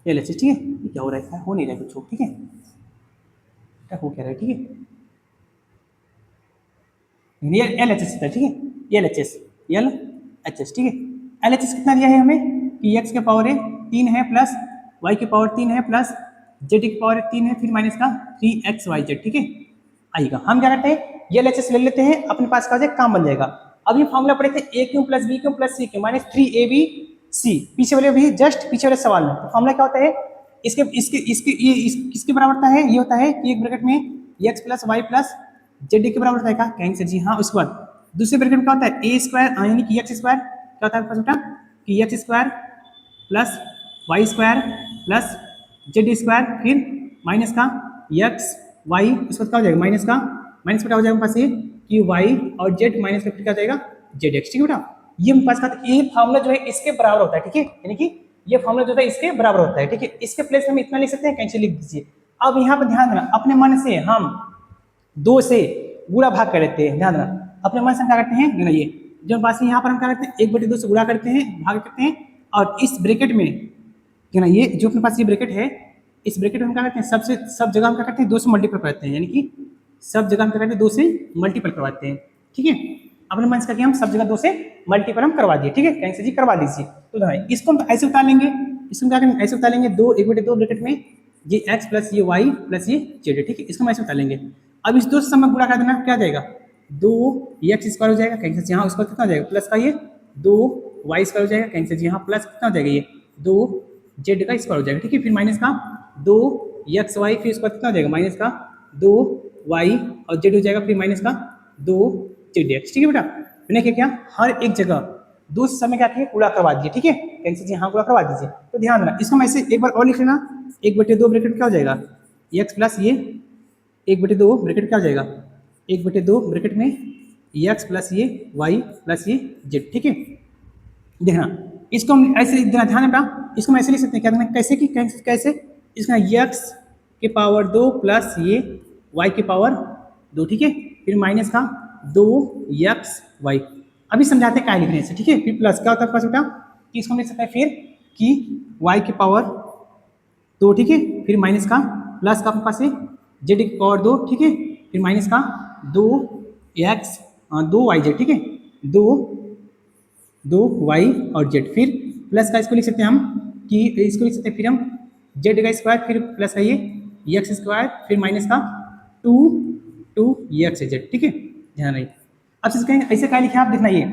ठीक है, ये क्या हो रहा है हो नहीं रहा है कुछ, ठीक है, क्या हो क्या रहा है, ठीक है, एल एच एस, ठीक है, एल एच एस, ठीक है, एल एच एस कितना दिया है हमें कि एक्स के पावर है 3 है प्लस वाई की पावर 3 है प्लस जेड की पावर 3 है फिर माइनस का 3xyz, ठीक है, आइएगा हम क्या करते हैं ये एल एच एस ले लेते हैं, अपने पास का काम बन जाएगा। अब ये फॉर्मूला पढ़े थे a cube plus b cube plus c cube minus 3ab c, पीछे वाले भी जस्ट पीछे वाले सवाल में, तो फॉर्मूला क्या होता है इसके इसके इसके ये किसके बराबर होता है, ये होता है कि एक ब्रैकेट में x plus y plus z के बराबर होता है क्या, कहेंगे सर जी हाँ, उसके बाद दूसरे ब्रैकेट में क्या होता है ए स्क्वायर यानी कि एक्स स्क्वायर क्या होता है बेटा कि x square plus y square plus z square फिर माइनस का एक्स वाई उसके बाद क्या हो जाएगा माइनस का क्या हो जाएगा पास ये कि वाई और जेड माइनस का फिर क्या हो जाएगा जेड एक्स। ठीक है बेटा ये पास का ये फार्मूला जो है इसके बराबर होता है। ठीक है यानी कि ये फार्मूला जो है इसके बराबर होता है। ठीक है इसके प्लेस में हम इतना लिख सकते हैं कैंसिल लिख दीजिए। अब यहाँ पर ध्यान देना अपने मन से हम 2 से गुणा भाग कर देते हैं। ध्यान देना अपने मन से हम क्या करते हैं देना ये जो पास यहाँ पर हम क्या करते हैं 1/2 से गुणा करते हैं भाग करते हैं और इस ब्रैकेट में ना ये जो अपने पास ये ब्रैकेट है इस ब्रैकेट में हम क्या करते हैं सब जगह हम क्या करते हैं 2 से मल्टीपल करते हैं यानी कि सब जगह हम क्या करते हैं 2 से मल्टीपल करवाते हैं। ठीक है अपने मन से करके हम सब जगह 2 से मल्टीपल हम करवा दिए। ठीक है कैंसिल जी करवा दीजिए। तो इसको हम ऐसे उतार लेंगे इसको क्या करेंगे ऐसे उतार लेंगे 2 1/2 ब्रैकेट में ये x प्लस ये y प्लस ये z। ठीक है इसको हम ऐसे उतार लेंगे। अब इस 2 से समय गुणा कर देना क्या जाएगा 2x स्क्वायर हो जाएगा कैंसिल यहाँ उसका कितना हो जाएगा प्लस का ये 2y स्क्वायर हो जाएगा कैंसिल यहाँ प्लस कितना हो जाएगा ये 2z का स्क्वायर हो जाएगा। ठीक है फिर माइनस का 2xy फिर उसका कितना हो जाएगा माइनस का 2y और z हो जाएगा फिर माइनस का 2zx। ठीक है बेटा मैंने क्या हर एक जगह 2 से समय क्या किया गुणा करवा दिए। ठीक है कैंसिल यहाँ गुणा करवा दीजिए। तो ध्यान देना इसको मैं ऐसे एक बार और लिख लेना 1/2 ब्रैकेट क्या हो जाएगा x प्लस ये 1/2 ब्रैकेट क्या हो जाएगा 1/2 ब्रैकेट में x प्लस ये y प्लस ये z। ठीक है देखना इसको हम ऐसे देना ध्यान बेटा इसको हम ऐसे लिख सकते हैं क्या देना कैसे कि कैसे इसका x के पावर 2 प्लस ये y के पावर 2। ठीक है फिर माइनस का 2xy अभी समझाते हैं क्या लिखने से। ठीक है फिर प्लस क्या होता है बेटा कि इसको हम लिख सकते हैं फिर कि y के पावर 2। ठीक है फिर माइनस का प्लस का अपने पास है z की पावर 2। ठीक है फिर माइनस का 2y ठीक है 2y और z फिर प्लस का इसको लिख सकते हैं हम कि इसको लिख सकते हैं फिर हम z का स्क्वायर फिर प्लस का ये x स्क्वायर फिर माइनस का 2x z। ठीक है ध्यान रहिए। अब से कहेंगे ऐसे क्या लिखे आप देखना ये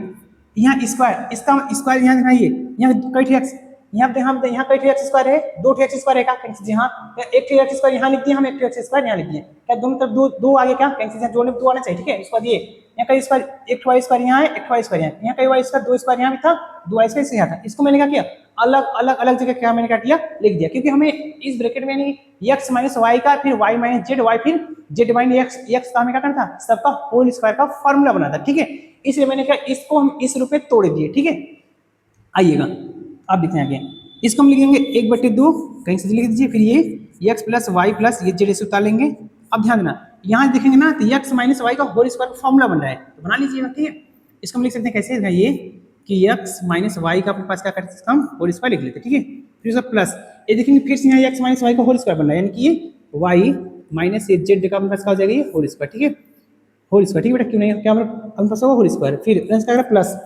यहाँ स्क्वायर इसका स्क्वायर यहाँ देखना ये यहाँ कई x यहाँ कई x स्क्वायर है 2x स्क्वायर है क्या कैंसिल यहाँ 1x स्क्वायर यहाँ लिख दिया हम 1x स्क्वायर यहाँ लिख दिए क्या दोनों तरफ 2 आगे क्या कैंसिल यहाँ जोड़ने 2 आना चाहिए। ठीक है उसके बाद ये यहाँ कई स्क्वायर 1y स्क्वायर यहाँ है 1y स्क्वायर यहाँ कई y स्क्वायर 2 स्क्वायर यहाँ भी था 2y स्क्वायर यहाँ था। इसको मैंने क्या किया अलग जगह क्या मैंने क्या किया लिख दिया क्योंकि हमें इस ब्रैकेट में नहीं x माइनस वाई का फिर y माइनस जेड वाई फिर जेड माइनस x का हमें क्या करना था सबका होल स्क्वायर का फॉर्मूला बना था। ठीक है इसलिए मैंने क्या इसको हम इस रूप में तोड़ दिए। ठीक है आइएगा अब देखते हैं आगे इसको हम लिखेंगे 1/2 कहीं से लिख दीजिए फिर ये x प्लस वाई प्लस ये जेड से उतार लेंगे। अब ध्यान देना यहाँ देखेंगे ना तो x माइनस वाई का होल स्क्वायर का फॉर्मूला बन रहा है तो बना लीजिएगा। ठीक है इसको हम लिख सकते हैं कैसे ये कि x माइनस वाई का अपने पास क्या कर सकते हम होल स्क्वायर लिख लेते हैं। ठीक है फिर उसका प्लस ये देखेंगे फिर से यहाँ x माइनस वाई का होल स्क्वायर बन रहा है यानी कि ये y माइनस ये जेड का अपने पास क्या हो जाएगा ये होल स्क्वायर। ठीक है होल स्क्वायर। ठीक है बेटा क्यों नहीं क्या अपने पास होगा होल स्क्वायर फिर प्लस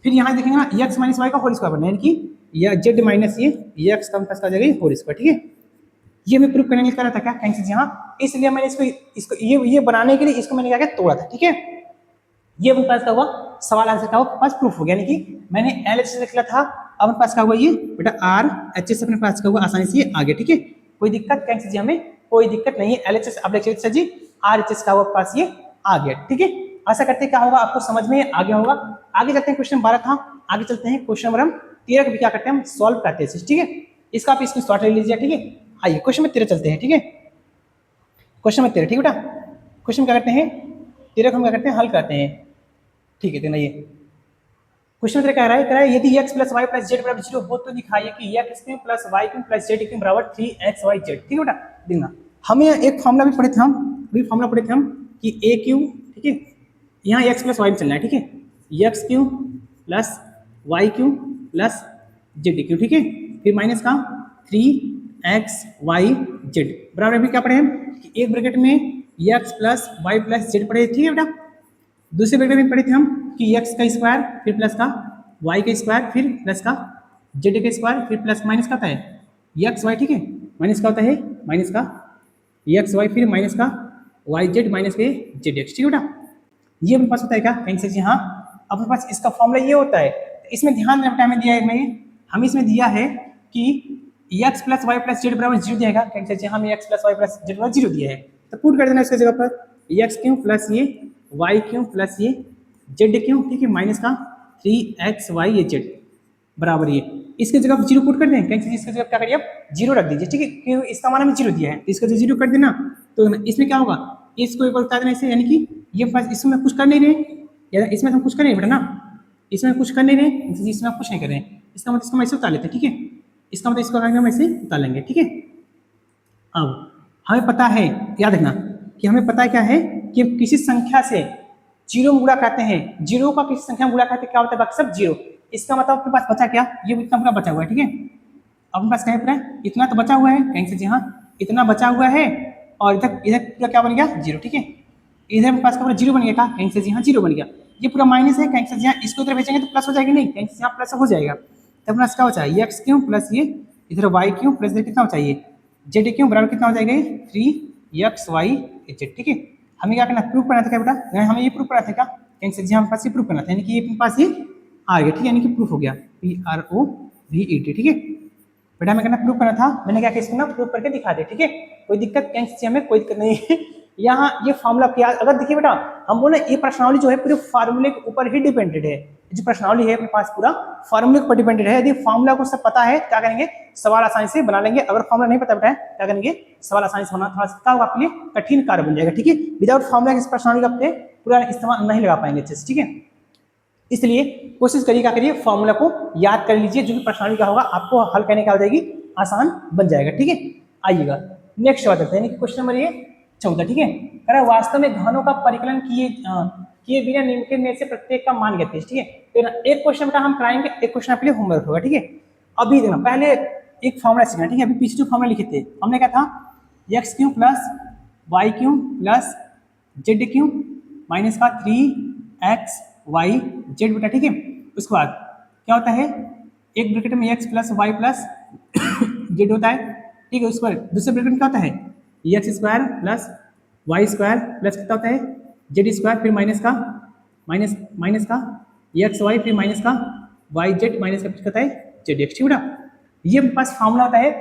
फिर यहाँ देखेंगे ना x माइनस वाई का होल स्क्वायर बनना है यानी कि या z माइनस ये x का पास का जाएगा होल स्क्वायर। ठीक है ये मैं प्रूफ करने के लिए कर रहा था क्या कैंसिल यहाँ इसलिए मैंने इसको ये बनाने के लिए इसको मैंने क्या तोड़ा था। ठीक है ये अपने पास का हुआ सवाल आंसर का पास प्रूफ हो गया यानी कि मैंने LHS लिखा था अब अपने पास का हुआ ये बेटा RHS अपने पास का हुआ आसानी से आ गया। ठीक है कोई दिक्कत कैंसिल जी हमें कोई दिक्कत नहीं है LHS अब लिख सर जी RHS का हुआ पास ये आ गया। ठीक है आशा करते हैं क्या होगा आपको समझ में आ गया होगा। आगे चलते हैं क्वेश्चन 12 था आगे चलते हैं क्वेश्चन नंबर 13 का भी क्या करते हैं हम सॉल्व करते हैं। ठीक है इसका आप इसको स्टार्ट ले लीजिए। ठीक है आइए क्वेश्चन में 13 चलते हैं। ठीक है क्वेश्चन में 13 ठीक बेटा क्वेश्चन क्या करते हैं 13 को हम क्या करते हैं हल करते हैं। ठीक है देखना ये क्वेश्चन में कह रहा है यदि x plus y plus z बराबर 0 हो तो दिखाइए कि x cube plus y cube plus z cube बराबर 3xyz। ठीक है बेटा देखना हमें एक फॉर्मूला भी पढ़े थे हम कि a क्यूब ठीक है यहाँ x प्लस वाई में चलना है। ठीक है x cube plus y cube plus z cube. ठीक है फिर माइनस का 3xyz बराबर अभी क्या पढ़े हम कि एक ब्रैकेट में x plus y plus z पढ़े। ठीक है बेटा दूसरे ब्रैकेट में पढ़े थे हम कि x का स्क्वायर फिर प्लस का y का स्क्वायर फिर प्लस का z का स्क्वायर फिर प्लस माइनस का होता है xy। ठीक है माइनस का होता है माइनस का xy फिर माइनस का yz माइनस के zx। ठीक है बेटा ये अपने पास होता है क्या कैंसिल जी हाँ अपने पास इसका फॉर्मूला ये होता है। इसमें ध्यान देना हमें दिया है हमें इसमें दिया है कि x plus y plus z बराबर 0 दिया कैंसिल जी हमें x plus y plus z बराबर 0 दिया है तो पुट कर देना इसके जगह पर x क्यूब प्लस ये y क्यूब प्लस ये जेड क्यों, ठीक है, माइनस का 3xy बराबर ये, इसके जगह जीरो पुट कर दें, कैंसिल, इसके जगह क्या करिए आप जीरो रख दीजिए, ठीक है, क्योंकि इसका मान हमें जीरो दिया है, तो इसका जीरो कर देना, तो इसमें क्या होगा, इसको इक्वल बता देना इसे, यानी कि ये पास इसमें कुछ कर नहीं रहे, या इसमें हम कुछ कर नहीं बेटा ना, इसमें कुछ कर नहीं रहे, इसमें आप कुछ नहीं कर रहे हैं, इसका मतलब इसको हम ऐसे उतार लेते हैं, ठीक है, इसका मतलब इसको हम ऐसे उतार लेंगे, ठीक है। अब हमें पता है, याद रखना कि हमें पता है क्या है कि किसी संख्या से जीरो में गुणा करते हैं, जीरो का किसी संख्या में गुणा करते क्या होता है, बाकी सब जीरो, इसका मतलब आपके पास बचा क्या, ये इतना पूरा बचा हुआ है, ठीक है, अपने पास क्या है पूरा, इतना तो बचा हुआ है, कहीं से जी हाँ, इतना बचा हुआ है, और इधर इधर पूरा क्या बन गया, जीरो, ठीक है, इधर मेरे पास का पूरा जीरो बन गया, कहा कहीं से जी हाँ जीरो बन गया, ये पूरा माइनस है, कहीं से जी हाँ इसको उधर भेजेंगे तो प्लस हो जाएगी, नहीं, कहीं से यहाँ प्लस हो जाएगा, तो प्लस क्या हो जाएगा, एक्स क्यों प्लस ये इधर वाई क्यों प्लस इधर कितना हो चाहिए, जेड क्यों बराबर कितना हो जाएगा, 3xy जेड, ठीक है। हमें क्या करना, प्रूफ करना था क्या बेटा, हमें ये प्रूफ करना था क्या, कहीं से जी हमारे पास ये प्रूफ करना था, यानी कि ये अपने पास ये आ गया, ठीक है, यानी कि प्रूफ हो गया, PROVET, ठीक है बेटा, हमें करना प्रूफ करना था, मैंने क्या किया, प्रूफ करके दिखा दिया, ठीक है, कोई दिक्कत कहीं से हमें कोई दिक्कत नहीं है। यहाँ ये फॉर्मूला किया, अगर देखिए बेटा हम बोले ये प्रश्नावली जो है पूरे फार्मूले के ऊपर ही डिपेंडेड है, जो प्रश्नावली है अपने पास पूरा फार्मूले के ऊपर डिपेंडेड है, यदि फार्मूला को सब पता है क्या करेंगे, सवाल आसानी से बना लेंगे, अगर फार्मूला नहीं पता बेटा क्या करेंगे, सवाल आसानी से बना थोड़ा सा आपके लिए कठिन कार्य बन जाएगा, ठीक है, विदाउट फार्मूला इस प्रश्नावली का अपने पूरा इस्तेमाल नहीं लगा पाएंगे अच्छे से, ठीक है, इसलिए कोशिश करिए क्या करिए, फॉर्मूला को याद कर लीजिए, जो भी प्रश्नावली का होगा आपको हल करने का हो जाएगी, आसान बन जाएगा, ठीक है। आइएगा नेक्स्ट सवाल देखते हैं, क्वेश्चन नंबर ये 14, ठीक है, कह रहा है वास्तव में घनों का परिकलन किए बिना निम्नलिखित में से प्रत्येक का मान ज्ञात, ठीक है, तो एक क्वेश्चन बेटा हम कराएंगे, एक क्वेश्चन आपके लिए होमवर्क होगा, ठीक है। अभी देखना पहले एक फॉर्मूला सीखना, ठीक है, अभी पीछे जो फॉर्मूला लिखे थे हमने क्या था, x cube plus y cube plus z cube minus का 3xy जेड बेटा, ठीक है, उसके बाद क्या होता है, एक ब्रैकेट में x plus y plus z होता है, ठीक है, उस पर दूसरे ब्रैकेट में क्या होता है, x square plus y square plus कितना होता है, जेड स्क्वायर, फिर माइनस का एक्स वाई, फिर माइनस का वाई जेड, माइनस का कितना है जेड एक्स, ठीक बेटा, ये पास फार्मूला होता है,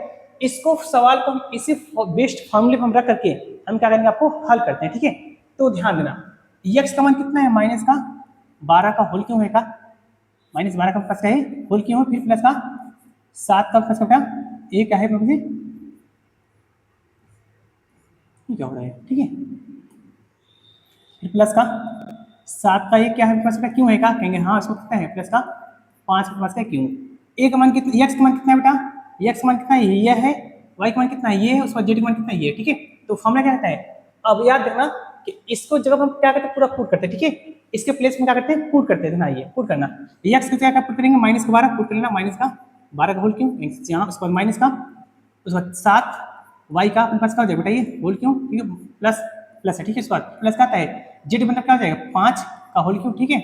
इसको सवाल को हम इसी बेस्ट फार्मूले पर हम रख करके हम क्या करेंगे, आपको हल करते हैं, ठीक है, तो ध्यान देना, एक्स का मान कितना है, माइनस का 12 का होल क्यों है का, माइनस 12 का प्लस का है होल क्यों, फिर प्लस का 7 का प्लस का ए क्या है प्रभु जी, क्या हो रहा है, ठीक है, फिर प्लस का 7 का ये क्या है प्लस का क्यों है का, कहेंगे हाँ इसको कितना है प्लस का 5 का प्लस का क्यों, ए का मान कितना, एक्स का मान कितना है बेटा, एक्स का मान कितना है ये है, वाई का मान कितना है ये है, उसके बाद जेड का मान कितना है ये, ठीक है, तो फॉर्मूला क्या रहता है, अब याद रखना कि इसको जब हम क्या करते हैं पूरा पुट करते हैं, ठीक है, इसके प्लेस में क्या करते हैं पुट करते हैं ना, ये पुट करना, एक्स की जगह पुट करेंगे माइनस का 12 पुट कर लेना, माइनस का 12 का होल क्यों यहाँ, उसके बाद माइनस का, उसके बाद 7 वाई का अपने पास क्या हो जाएगा बेटा ये होल क्यों, ठीक है, प्लस प्लस है, ठीक है, उसके बाद प्लस का आता है जेड मतलब क्या हो जाएगा 5 का होल क्यों, ठीक है,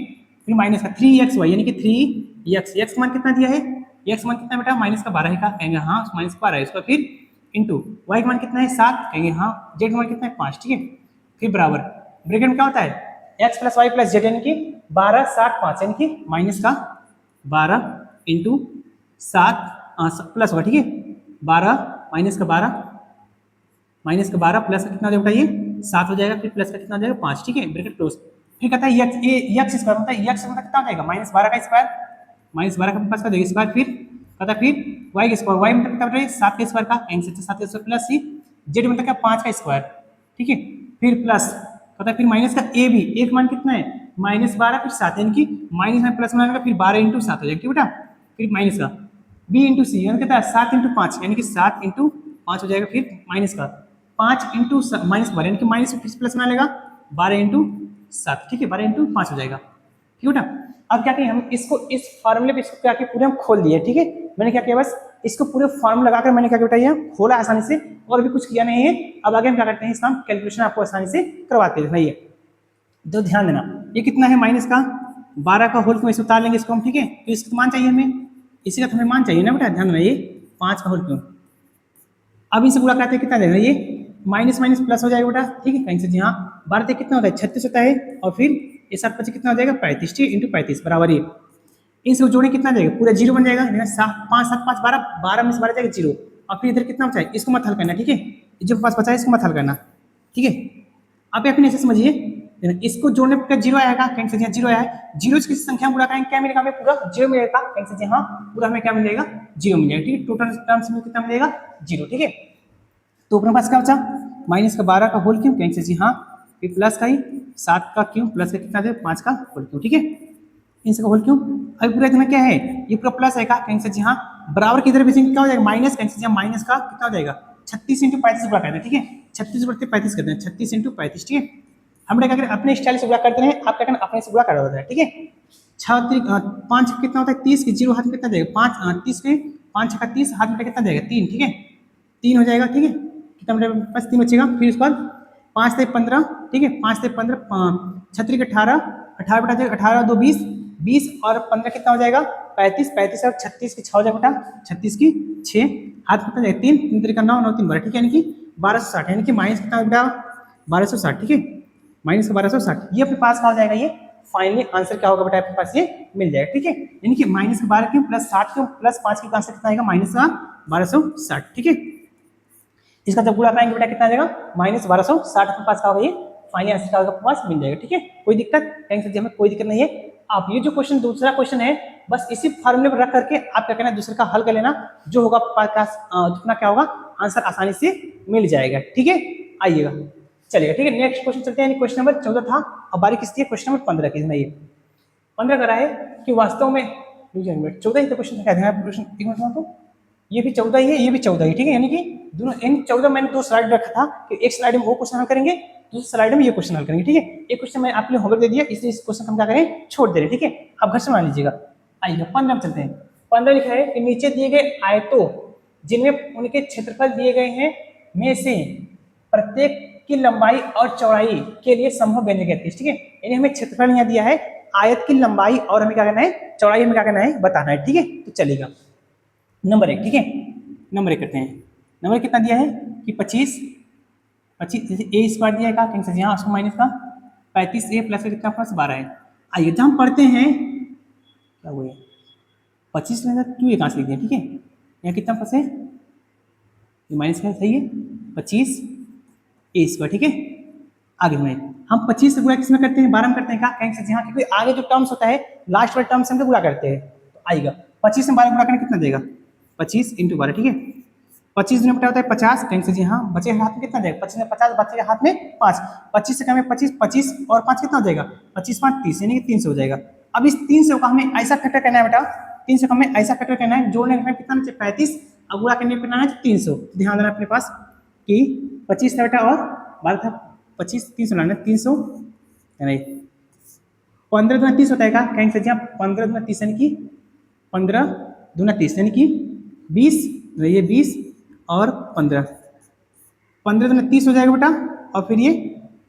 फिर माइनस का 3xy यानी कि 3x, एक्स मान कितना दिया है, एक्स मान कितना बेटा माइनस का 12 है का, कहेंगे हाँ माइनस 12 है, उसका फिर इंटू वाई का मान कितना है 7, कहेंगे हाँ जेड मान कितना है 5, ठीक है, फिर बराबर ब्रैकेट में क्या होता है x plus y plus z यानी कि 12 7 5 यानी कि माइनस का 12 इंटू 7 प्लस होगा, ठीक है, 12 माइनस का 12 प्लस का कितना हो जाएगा ये 7 हो जाएगा, फिर प्लस का कितना हो जाएगा 5, ठीक है, ब्रैकेट क्लोज, फिर कहता है एक्स स्क्वायर होता है, एक्स मतलब कितना हो जाएगा माइनस 12 का स्क्वायर, माइनस 12 का प्लस का देगा स्क्वायर, फिर कहता है फिर वाई का स्क्वायर, वाई मतलब कितना हो जाएगा 7 के स्क्वायर का, एंसर 7 के स्क्वायर प्लस सी, जेड मतलब क्या 5 का स्क्वायर, ठीक है, फिर प्लस कहता है फिर माइनस का ए भी, एक मान कितना है माइनस 12 फिर 7 यानी कि माइनस में प्लस बनाएगा, फिर 12 इंटू 7 हो जाएगा, ठीक बेटा, फिर माइनस का बी इंटू सी यानी कहता है 7 इंटू 5 यानी कि 7 इंटू 5 हो जाएगा, फिर माइनस का 5 इंटू माइनस 12 यानी कि माइनस फिर प्लस बना लेगा 12 इंटू 7, ठीक है, 12 इंटू 5 हो जाएगा, ठीक है बेटा। अब क्या करें हम इसको इस फार्मूले पे इसको क्या किया पूरे हम खोल दिए, ठीक है, मैंने क्या किया बस इसको पूरे फार्मूला लगाकर मैंने क्या किया बेटा खोला आसानी से, और भी कुछ किया नहीं है, अब आगे हम क्या करते हैं इसका कैलकुलेशन आपको आसानी से करवाते हैं, ये तो ध्यान देना, ये कितना है माइनस का 12 का होल क्यों, इसे उतार लेंगे इसको हम, ठीक है, तो इसका मान चाहिए हमें, इसी का हमें मान चाहिए ना बेटा, ध्यान देना ये 5 का होल क्यों, अब इसे पूरा करते हैं कितना देगा ये माइनस माइनस प्लस हो जाएगा बेटा, ठीक है, कहीं से जी हाँ 12 कितना होता है 36 होता है, और फिर ये 7 25 कितना हो जाएगा 35, ठीक है, इंटू 35 बराबर ये, इनसे जोड़े कितना जाएगा पूरा जीरो बन जाएगा, 5 7 5 12, 12 में से 12 जाएगा जीरो, और फिर इधर कितना बचा है इसको मत हल करना, ठीक है, जो पास बचा है इसको मत हल करना, ठीक है, आप अपने ऐसे समझिए इसको जोड़ने पर जीरो आएगा, कहेंगे सर जी हाँ जीरो आया है। जीरो की संख्या पूरा करेंगे क्या मिलेगा हमें, पूरा जीरो मिलेगा, कहेंगे सर जी हाँ पूरा हमें क्या मिलेगा, जीरो मिलेगा। ठीक है, टोटल टर्म्स में कितना मिलेगा, जीरो। ठीक है, तो अपने पास क्या बचा, माइनस का 12 का होल क्यूब, कहेंगे सर जी हाँ, फिर प्लस का ही 7 का क्यूब, प्लस का कितना दे 5 का होल क्यूब। ठीक है, इन सबका होल क्यूब। अभी पूरा इतना क्या है, ये पूरा प्लस है का, कहेंगे सर जी हाँ, बराबर की इधर भी क्या हो जाएगा माइनस, कहेंगे सर जी हाँ माइनस का कितना हो जाएगा 36 इंटू 35 गुणा करते हैं। ठीक है, 36 बढ़ते 35 करते हैं, 36 इंटू 35। ठीक है, हम क्या करें अपने स्टाइल से गुणा करते हैं, आप क्या करना अपने से गुणा कर होता है। ठीक है, 5 कितना होता है 30 की, जीरो हाथ में कितना देगा 5, 30 में 5 का 30 हाथ में कितना देगा 3। ठीक है, 3 हो जाएगा। ठीक है, कितना मेरे पास 3 बचेगा, फिर उसके बाद 5 से 15। ठीक है, 5 से 15 36 के 18, 18 बटा जाएगा 18 2 20, 20 और 15 कितना हो जाएगा 35, 35 और 36 की 6 हो जाएगा बेटा, 36 की 6 हाथ कितना जाएगा 3, 3 3 का 9, 9 3 12। ठीक है, यानी कि 1260, यानी कि माइनस कितना बेटा 1260। ठीक है, माइनस का 1260, ये अपने पास कहाँ हो जाएगा, ये फाइनली आंसर क्या होगा बेटा आपके पास ये मिल जाएगा। ठीक है, यानी कि माइनस का 12 क्यों प्लस 60 क्यों प्लस 5 का आंसर कितना आएगा माइनस का 1260। ठीक है, इसका जब गुणा पाएंगे बेटा कितना आ जाएगा माइनस 1260 आपके पास का होगा, ये फाइनल आंसर आपके पास मिल जाएगा। ठीक है, कोई दिक्कत, कहेंगे सर जी हमें कोई दिक्कत नहीं है। आप ये जो क्वेश्चन दूसरा क्वेश्चन है बस इसी फॉर्मूले पर रख करके आप क्या करना है दूसरे का हल कर लेना, जो होगा जितना क्या होगा आंसर आसानी से मिल जाएगा। ठीक है, आइएगा चलिएगा। ठीक है, नेक्स्ट क्वेश्चन चलते हैं। क्वेश्चन नंबर 14 था, अब बारी किसकी है, क्वेश्चन नंबर 15 की। ये 15 करा है कि वास्तव में 14 ही तो क्वेश्चन क्या है, क्वेश्चन एक मिनट तो ये भी 14 ही है, ये भी 14 ही। ठीक है, यानी कि दोनों इन 14 मैंने 2 स्लाइड रखा था कि एक स्लाइड में वो क्वेश्चन हल करेंगे, दूसरी स्लाइड में ये क्वेश्चन हल करेंगे। ठीक है, एक क्वेश्चन मैं आपके लिए होमवर्क दे दिया, इसलिए इस क्वेश्चन हम क्या करें छोड़ दे रहे। ठीक है, आप घर से मान लीजिएगा। आइए 15 में चलते हैं। 15 लिखा है कि नीचे दिए गए आयतों जिनमें उनके क्षेत्रफल दिए गए हैं में से प्रत्येक की लंबाई और चौड़ाई के लिए संभव व्यंजक है। ठीक है, यानी हमें क्षेत्रफल यहाँ दिया है, आयत की लंबाई और हमें क्या करना है चौड़ाई हमें क्या करना है बताना है। ठीक है, तो चलेगा नंबर 1। ठीक है, नंबर 1 करते हैं। नंबर कितना दिया है कि 25 जैसे ए स्क्वायर दिया है का कैंसिल यहाँ उसको माइनस का 35 ए प्लस कितना प्लस 12 है। आइए जब हम पढ़ते हैं क्या हुआ 25 में 2 ए कहाँ से लिख दिया। ठीक है, यहाँ कितना प्लस है ये माइनस का सही है 25 ए स्क्वायर। ठीक है, आगे में हम 25 से गुणा किस में करते हैं 12 में करते हैं क्या कैंसिल यहाँ, क्योंकि आगे जो टर्म्स होता है लास्ट वाले टर्म्स से गुणा करते हैं। तो आएगा 25 में 12 गुणा करना कितना देगा 25 × 12। ठीक है, 25 दिन बटा होता है 50, कहेंगे सर जी हाँ बचे हाथ में कितना देगा 25 में 50 बचे हाथ में 5, 25 से कम है 25, 25 और 5 कितना हो जाएगा 25 5 30 यानी कि 300 हो जाएगा। अब इस 300 का हमें ऐसा फैक्टर करना है बेटा, 300 का हमें ऐसा फैक्टर करना है, जोड़ने का कितना चाहिए 35 और गुणा करने पर है 300। ध्यान देना अपने पास कि 25 था बेटा और 12 था 25 300 लाना 300 नहीं 15 दूना 30 होता है क्या कहेंगे सर जी हाँ 15 दूना 30 यानी कि 15 दूना 30 यानी कि 20 ये 20 और 15 दूना 30 हो जाएगा बेटा, और फिर ये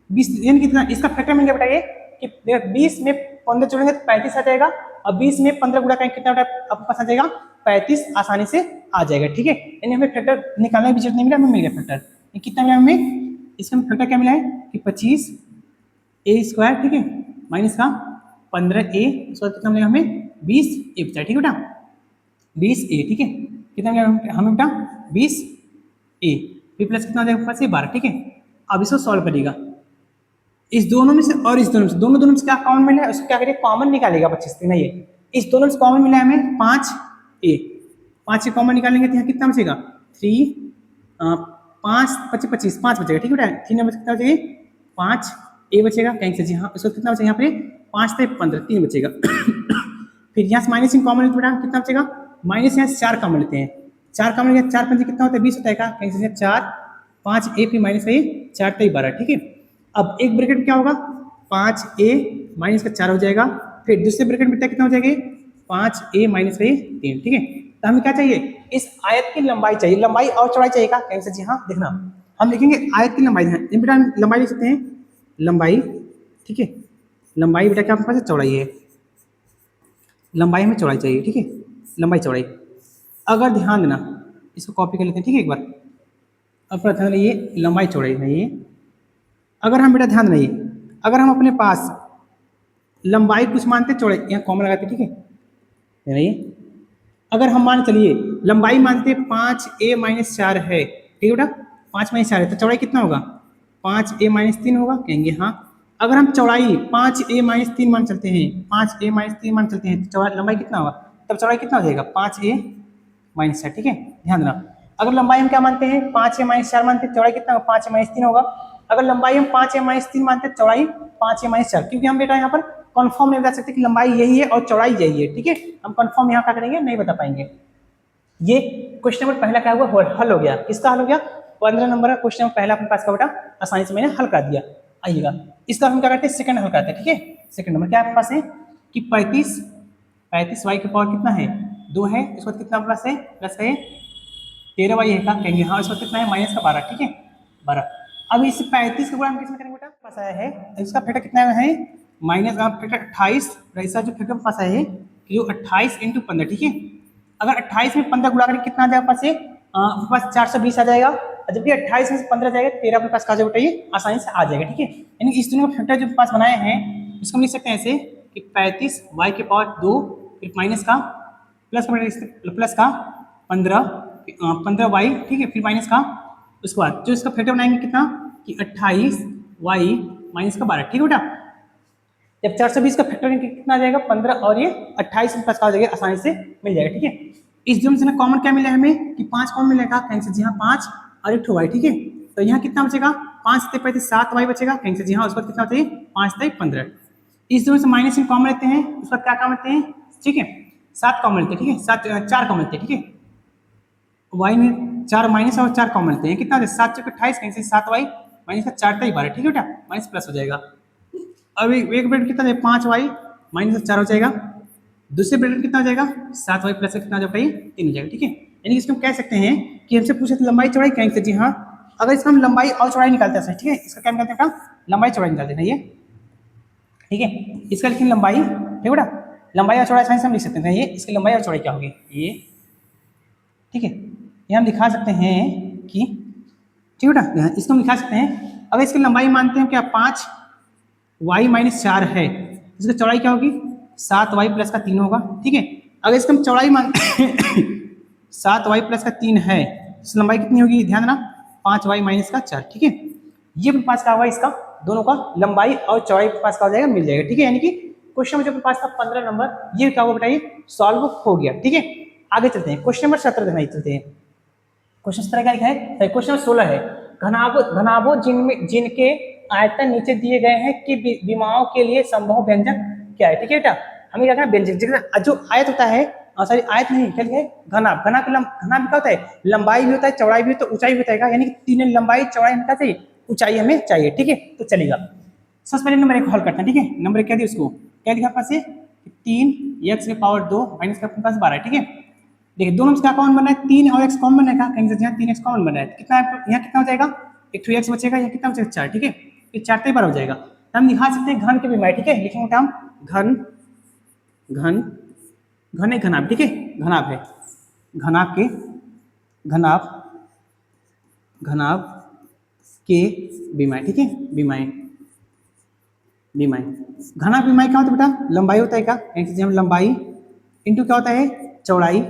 20 यानी कितना इसका फैक्टर मिल गया बेटा ये कि 20 में 15 जोड़ेंगे तो 35 आ जाएगा, और 20 में 15 गुणा करेंगे कितना बेटा आपके पास आ जाएगा 35 आसानी से आ जाएगा। ठीक है, यानी हमें फैक्टर निकालने की जरूरत नहीं मिला, हमें मिल गया फैक्टर। कितना मिला हमें इसका फैक्टर क्या मिला है कि 25 ए स्क्वायर। ठीक है, माइनस का 15 ए उसके बाद कितना मिलेगा हमें 20 ए बचा। ठीक है बेटा 20 ए। ठीक है, कितना मिला हमें बेटा 20 ए, फिर प्लस कितना हो जाएगा पास 12। ठीक है, अब इसको सॉल्व करिएगा इस दोनों में से और इस दोनों में से, दोनों में से क्या कॉमन मिला है उसको क्या करिए कॉमन निकालेगा 25 नहीं है, इस दोनों में से कॉमन मिला है हमें 5 ए, 5 से कॉमन निकालेंगे तो यहाँ कितना बचेगा 3 5 25 5 बचेगा। ठीक है बेटा 3 नंबर कितना बचेगा 5 ए बचेगा कहेंगे सर जी हाँ, उसको कितना बचेगा यहाँ पे 5 से 15 3 बचेगा। फिर यहाँ से माइनस कॉमन लेते बेटा कितना बचेगा माइनस यहाँ से 4 कॉमन लेते हैं, 4 कॉमन लेते 4 5 कितना होता है 20 होता है क्या कहेंगे सर 4 5 ए फिर माइनस का 4 3 12। ठीक है, अब एक ब्रैकेट क्या होगा 5 ए माइनस का 4 हो जाएगा, फिर दूसरे ब्रैकेट में कितना हो जाएगा 5 ए माइनस का 3। ठीक है, तो हमें क्या चाहिए इस आयत की लंबाई चाहिए, लंबाई और चौड़ाई चाहिए क्या कहेंगे सर जी हाँ। देखना हम लिखेंगे आयत की लंबाई, बेटा लंबाई लिख सकते हैं लंबाई। ठीक है, लंबाई बेटा क्या आपके पास चौड़ाई है, लंबाई हमें चौड़ाई चाहिए। ठीक है, लंबाई चौड़ाई अगर ध्यान देना इसको कॉपी कर लेते हैं। ठीक है, एक बार अब पूरा ध्यान ये लंबाई चौड़ाई है ये, अगर हम बेटा ध्यान नहीं अगर हम अपने पास लंबाई कुछ मानते चौड़ाई यहाँ कॉमन लगाते। ठीक है, नहीं अगर हम मान चलिए लंबाई मानते 5 ए माइनस 4 है। ठीक है बेटा 5 माइनस 4 है तो चौड़ाई कितना होगा 5 ए माइनस 3 होगा कहेंगे हाँ, अगर हम चौड़ाई 5a-3 मान चलते हैं, 5a-3 मान चलते हैं, तो चौड़ाई लंबाई कितना होगा, तब चौड़ाई कितना हो जाएगा 5a-4, ठीक है, ध्यान देना। अगर लंबाई हम क्या मानते हैं 5a-4 मानते हैं, चौड़ाई कितना होगा 5a-3 होगा। अगर लंबाई हम 5a-3 मानते हैं, चौड़ाई 5a-4, क्योंकि हम बेटा यहाँ पर कंफर्म नहीं बता सकते कि लंबाई यही है और चौड़ाई यही है, ठीक है, हम कंफर्म यहाँ क्या करेंगे, नहीं बता पाएंगे। ये क्वेश्चन नंबर पहला क्या हुआ, हल हो गया। किसका हल हो गया, 15 नंबर का क्वेश्चन पहला अपने पास का बेटा आसानी से मैंने हल कर दिया। आइएगा इसका हम क्या करते हैं, सेकंड हल करते हैं, ठीक है। सेकंड नंबर क्या आपके पास है कि 35 वाई का पावर कितना है 2 है, इसके बाद कितना प्लस है, प्लस है 13 वाई है का कहेंगे, हाँ इसका कितना है माइनस का 12, ठीक है 12। अब इस 35 का गुणा हम किसमें करेंगे बेटा, पास आया है इसका फैक्टर कितना है माइनस का फैक्टर 28, ऐसा जो फैक्टर पास आया है कि जो 28 × 15, ठीक है। अगर 28 में 15 गुणा करेंगे कितना आ जाएगा पास से, पास 420 आ जाएगा, जबकि 28 में से 15 जाएगा 13 अपने पास कहा जाए बताइए आसानी से आ जाएगा, ठीक है। यानी इस दोनों का फैक्टर जो पास बनाए हैं इसको हम लिख सकते हैं ऐसे कि 35 वाई के पावर 2 फिर माइनस का प्लस का 15 वाई, ठीक है, फिर माइनस का, उसके बाद जो इसका फैक्टर बनाएंगे कितना कि 28 वाई माइनस का 12, ठीक है बेटा। जब 420 का फैक्टर कितना आ जाएगा 15 और ये 28 प्लस का हो जाएगा, आसानी से मिल जाएगा, ठीक है। इस दोनों से ना कॉमन क्या मिला हमें कि 5 कॉमन मिलेगा, कैंसिल जी हाँ 5 और 1 वाई, ठीक है। तो यहाँ कितना बचेगा 5 से 35 7 वाई बचेगा, कैंसिल जी हाँ, उसके बाद कितना चाहिए 5 से 15। इस दोनों से माइनस में कॉमन लेते हैं, उसके बाद क्या कॉमन लेते हैं, ठीक है 7 कॉमन लेते हैं, ठीक है 4 कॉमन लेते हैं, ठीक है। वाई में 4 माइनस और 4 कॉमन लेते हैं, कितना 7 × 28 कैंसिल 7 वाई माइनस का 4 × 12, ठीक है बेटा, माइनस प्लस हो जाएगा। अब एक ब्रेड कितना है 5 वाई माइनस 4 हो जाएगा, दूसरे ब्रेड कितना हो जाएगा 7 वाई प्लस कितना हो जाएगा 3 हो जाएगा, ठीक है। यानी इसको हम कह सकते हैं कि हमसे पूछे थे लंबाई चौड़ाई कैसे, जी हाँ। अगर इसका हम लंबाई और चौड़ाई निकालते हैं, ठीक है, इसका क्या निकालते हैं बेटा लंबाई चौड़ाई निकालते हैं, ये ठीक है। इसका लिखेंगे लंबाई, ठीक है बेटा, लंबाई और चौड़ाई से हम लिख सकते हैं ये, इसकी लंबाई और चौड़ाई क्या होगी ये, ठीक है। ये हम दिखा सकते हैं कि, ठीक है बेटा, इसको हम दिखा सकते हैं। अगर इसकी लंबाई मानते हैं क्या 5 वाई माइनस 4 है, इसकी चौड़ाई क्या होगी 7 वाई प्लस का 3 होगा, ठीक है। अगर इसका हम चौड़ाई मानते 7 वाई प्लस का 3 है, इसकी लंबाई कितनी होगी, ध्यान देना 5 वाई माइनस का 4, ठीक है। ये अपने पास का होगा इसका दोनों का लंबाई और चौड़ाई के पास का हो जाएगा, मिल जाएगा, ठीक है। यानी कि क्वेश्चन में जो अपने पास था 15 नंबर, ये क्या होगा बताइए सॉल्व हो गया, ठीक है। आगे चलते हैं, क्वेश्चन नंबर 17 देखना चलते हैं। क्वेश्चन 17 क्या लिखा है, क्वेश्चन नंबर 16 है, घनाभो जिनके आयतन नीचे दिए गए हैं कि विमाओं के लिए संभव व्यंजक क्या है, ठीक है बेटा। हमें क्या करना व्यंजक, जो आयत होता है, सॉरी आयत नहीं क्या है घनाभ, घनाभ क्या होता है, लंबाई भी होता है चौड़ाई भी होता है ऊंचाई भी होता है, यानी कि तीनों लंबाई चौड़ाई हमें क्या चाहिए, ऊंचाई हमें चाहिए, ठीक है। तो चलेगा सबसे पहले नंबर 1 हल करते हैं, ठीक है। नंबर 1 क्या दिया उसको, क्या लिखा पास 3x की पावर 2 माइनस का पास 12, ठीक है। देखिए दोनों में क्या कॉमन बना है 3 और x कॉमन बना है, कहीं से यहाँ 3x कॉमन बना है, कितना यहाँ कितना हो जाएगा एक 2x बचेगा, यहाँ कितना बचेगा 4, ठीक है। ये 4 बार हो जाएगा, तो हम दिखा सकते हैं घन के विमाएं, ठीक है। लिखेंगे हम घन घन घन एक घनाभ, ठीक है, घनाभ है, घनाभ के घनाभ के विमाएं, ठीक है, विमाएं घनाभ विमाएं क्या होता है बेटा, लंबाई होता है क्या, हम लंबाई इंटू क्या होता है चौड़ाई,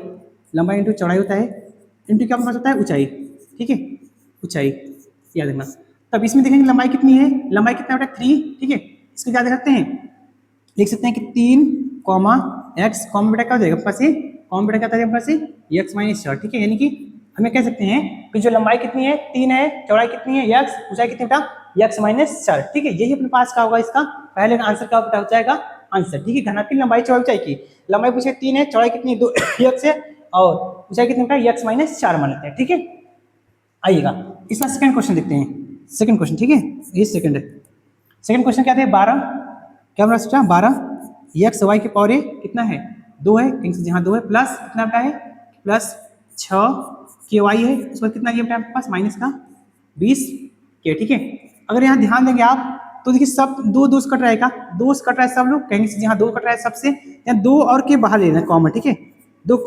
लंबाई इंटू चौड़ाई होता है, इंटू क्या होता है ऊंचाई, ठीक है, ऊंचाई याद रखना। तब इसमें देखेंगे लंबाई कितनी है, लंबाई कितना बेटा 3, ठीक है। इसको क्या देख सकते हैं, लिख सकते हैं कि 3 x कॉमा बेटा क्या हो जाएगा पास, कॉमा बेटा क्या होता है पास x माइनस 4, ठीक है। यानी कि हमें कह सकते हैं कि जो लंबाई कितनी है 3 है, चौड़ाई कितनी है x, ऊंचाई कितनी बेटा x माइनस 4, ठीक है। यही अपने पास का होगा, इसका पहले का आंसर क्या हो जाएगा आंसर, ठीक है। घनाभ की लंबाई चौड़ाई ऊंचाई की, लंबाई पूछे 3 है, चौड़ाई कितनी है 2 x है, और ऊंचाई कितनी बेटा x माइनस 4 मान लेते हैं, ठीक है। आइएगा इसका सेकंड क्वेश्चन देखते हैं, सेकंड क्वेश्चन, ठीक है, ये सेकंड है। सेकंड क्वेश्चन क्या थे 12, क्या बना सोचा 12 x y के पावर कितना है 2 है, कहीं से जहाँ 2 है, प्लस कितना बेटा है प्लस 6 के वाई है, उस पर कितना ये बेटा आपके पास माइनस का 20 के, ठीक है। अगर यहाँ ध्यान देंगे आप तो देखिए सब 2 2 कट रहेगा, 2 कट रहा है सब लोग, कहीं से जहाँ 2 कट रहा है सबसे, यहाँ 2 और के बाहर लेना है कॉमन, ठीक है। 2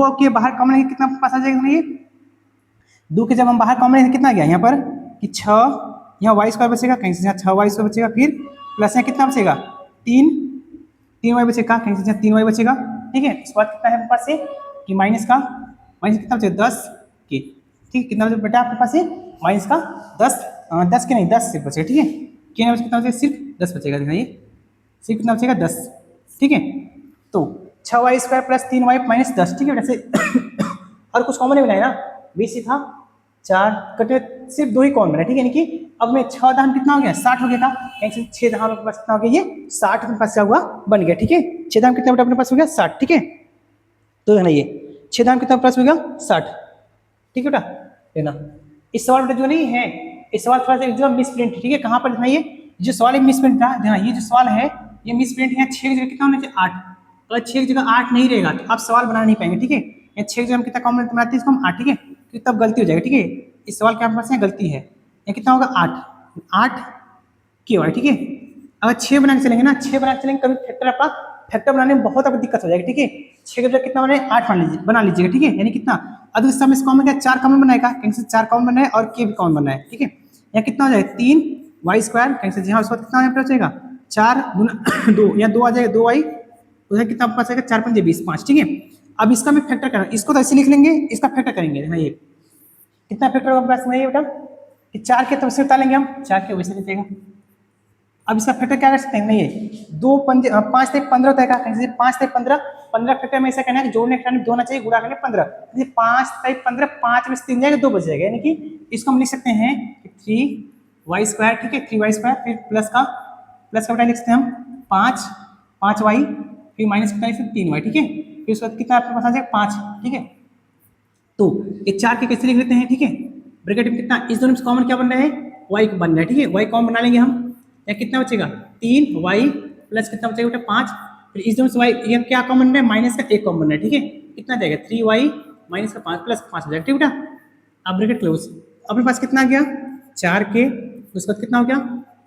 और के बाहर कॉमन लेंगे कितना पास आ जाएगा, ये 2 के जब हम बाहर कॉमन लेंगे कितना गया यहाँ पर कि 6, यहाँ वाई स्क्वायर बचेगा, कहीं से यहाँ 6 वाई स्क्वायर बचेगा, फिर प्लस यहाँ कितना बचेगा 3 वाई बचेगा, कहीं से यहाँ 3 वाई बचेगा, ठीक है। उसके बाद कितना है आपके पास से कि माइनस कितना बचेगा 10 के, ठीक है। कितना बचेगा बेटा आपके पास से माइनस का 10 के नहीं 10 सिर्फ बचेगा, ठीक है। कितना बचेगा सिर्फ 10 बचेगा, देखना ये सिर्फ कितना बचेगा 10, ठीक है। तो 6y² प्लस 3y माइनस 10, ठीक है। वैसे और कुछ कॉमन नहीं बनाया ना, 20 था, 4 कटे सिर्फ 2 ही कॉमन बना, ठीक है। यानी कि अब में 6 दहान कितना हो गया 60 हो गया था, कहीं से 6 दहान अपने पास कितना हो गया, ये 60 अपने पास क्या हुआ बन गया, ठीक है। 6 दहान कितना बेटा अपने पास हो गया 60, ठीक है। तो देखना ये 6 दहान कितना पास हो गया 60, ठीक है बेटा। देखना इस सवाल बेटा जो नहीं है, इस सवाल थोड़ा सा एकदम मिसप्रिंट, ठीक है। कहाँ पर देखना ये जो सवाल है मिसप्रिंट था, देखना ये जो सवाल है ये मिसप्रिंट है। 6 की जगह कितना होना चाहिए 8, अगर 6 की जगह 8 नहीं रहेगा तो आप सवाल बना नहीं पाएंगे, ठीक है। या 6 की जगह कितना कॉमन बनाते हैं इसको हम 8, ठीक है, तो तब गलती हो जाएगी, ठीक है। इस सवाल के आपके पास गलती है, या कितना होगा 8 क्यों है, ठीक है। अगर 6 बना के चलेंगे ना, 6 बना के चलेंगे कभी फैक्टर आपका फैक्टर बनाने में बहुत आपको दिक्कत हो जाएगी, ठीक है। 6 के जगह कितना बनाए 8 बना लीजिएगा, ठीक है। यानी कितना अगर इस समय कॉमन क्या 4 कॉमन बनाएगा, कहीं से 4 कॉमन बनाए और के भी कॉमन बनाए, ठीक है। या कितना हो जाएगा 3y² कहीं से जहाँ उसके बाद कितना बचेगा 4 गुना 2 या 2 आ जाएगा 2y, उधर कितना बचेगा 4 5 20 5, ठीक है। अब इसका भी फैक्टर करना, इसको तो ऐसे लिख लेंगे, इसका फैक्टर करेंगे। देखना ये कितना फैक्टर होगा पास में ये बेटा कि 4 के तो वैसे बता लेंगे हम, 4 के वैसे लिखेगा। अब इसका फैक्टर क्या कर सकते हैं, नहीं है 2 5 5 से 15 होता है का, कहीं से 5 से 15 टाइम में ऐसा कहना है कि जोड़ने के टाइम 2 होना चाहिए, गुणा करने 15, 5 से 15 5 में से 3 जाएगा 2 बच जाएगा। यानी कि इसको हम लिख सकते हैं कि 3y², ठीक है 3y², फिर प्लस का बेटा लिख सकते हैं हम 5y, फिर माइनस कितना लिख सकते 3y, ठीक है। फिर उसके बाद कितना आपके पास आ जाएगा 5, ठीक है। तो ये 4 के कैसे लिख लेते हैं, ठीक है। ब्रैकेट में कितना इस दोनों में कॉमन क्या बन रहा है y बन रहा है, ठीक है। y कॉमन बना लेंगे हम, या कितना बचेगा 3y प्लस कितना बचेगा बेटा 5, फिर इस दोनों से y ये क्या कॉमन बन रहा है माइनस का 1 कॉमन बन रहा है, ठीक है। कितना जाएगा 3y माइनस का 5 प्लस 5 हो जाएगा, ठीक है बेटा। अब ब्रैकेट क्लोज, अपने पास कितना आ गया 4 के, उसके बाद कितना हो गया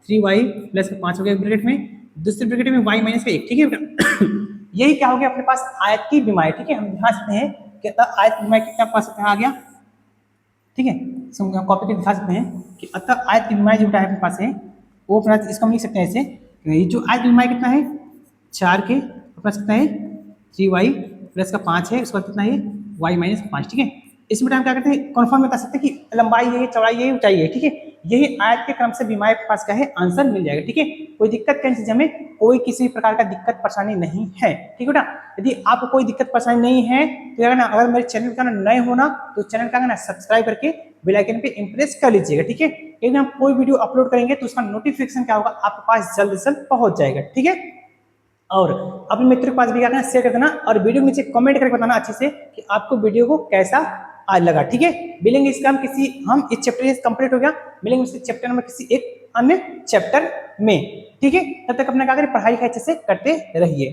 3y प्लस 5 हो गया ब्रैकेट में, दूसरे ब्रैकेट में y माइनस का 1, ठीक है बेटा। यही क्या हो गया अपने पास आयत की विमाएँ, ठीक है। हम दिखा सकते हैं कि आयत की विमाएँ कितना पास आ गया, ठीक है। कॉपी पे दिखा सकते हैं कि अतः आयत की विमाएँ जो बेटा अपने पास है वो इसको हम लिख सकते हैं ऐसे, ये जो आयत की विमाएँ कितना है 4 के अपना सकते हैं 3y प्लस का 5 है, उसके बाद कितना है y माइनस 5, ठीक है। इसमें हम क्या करते हैं कन्फर्म बता सकते हैं कि लंबाई ये चौड़ाई ये ऊंचाई है, ठीक है। यही आयत के क्रम से विमाएँ के पास क्या है आंसर मिल जाएगा, ठीक है। कोई दिक्कत कहीं से हमें कोई किसी प्रकार का दिक्कत परेशानी नहीं है, ठीक है बेटा। यदि आपको कोई दिक्कत परेशानी नहीं है तो ना अगर मेरे चैनल का नए होना तो चैनल का ना सब्सक्राइब करके बेल आइकन पे इंप्रेस कर लीजिएगा, ठीक है। यदि हम कोई वीडियो अपलोड करेंगे तो उसका नोटिफिकेशन क्या होगा आपके पास जल्द से जल्द पहुंच जाएगा, ठीक है। और अपने मित्रों के पास भी क्या करना शेयर कर देना, और वीडियो नीचे कमेंट करके बताना अच्छे से कि आपको वीडियो को कैसा आज लगा, ठीक है। मिलेंगे इसका हम इस चैप्टर कंप्लीट हो गया, मिलेंगे इसके चैप्टर नंबर किसी एक अन्य चैप्टर में, ठीक है। तब तक अपना क्या करें पढ़ाई का अच्छे से करते रहिए।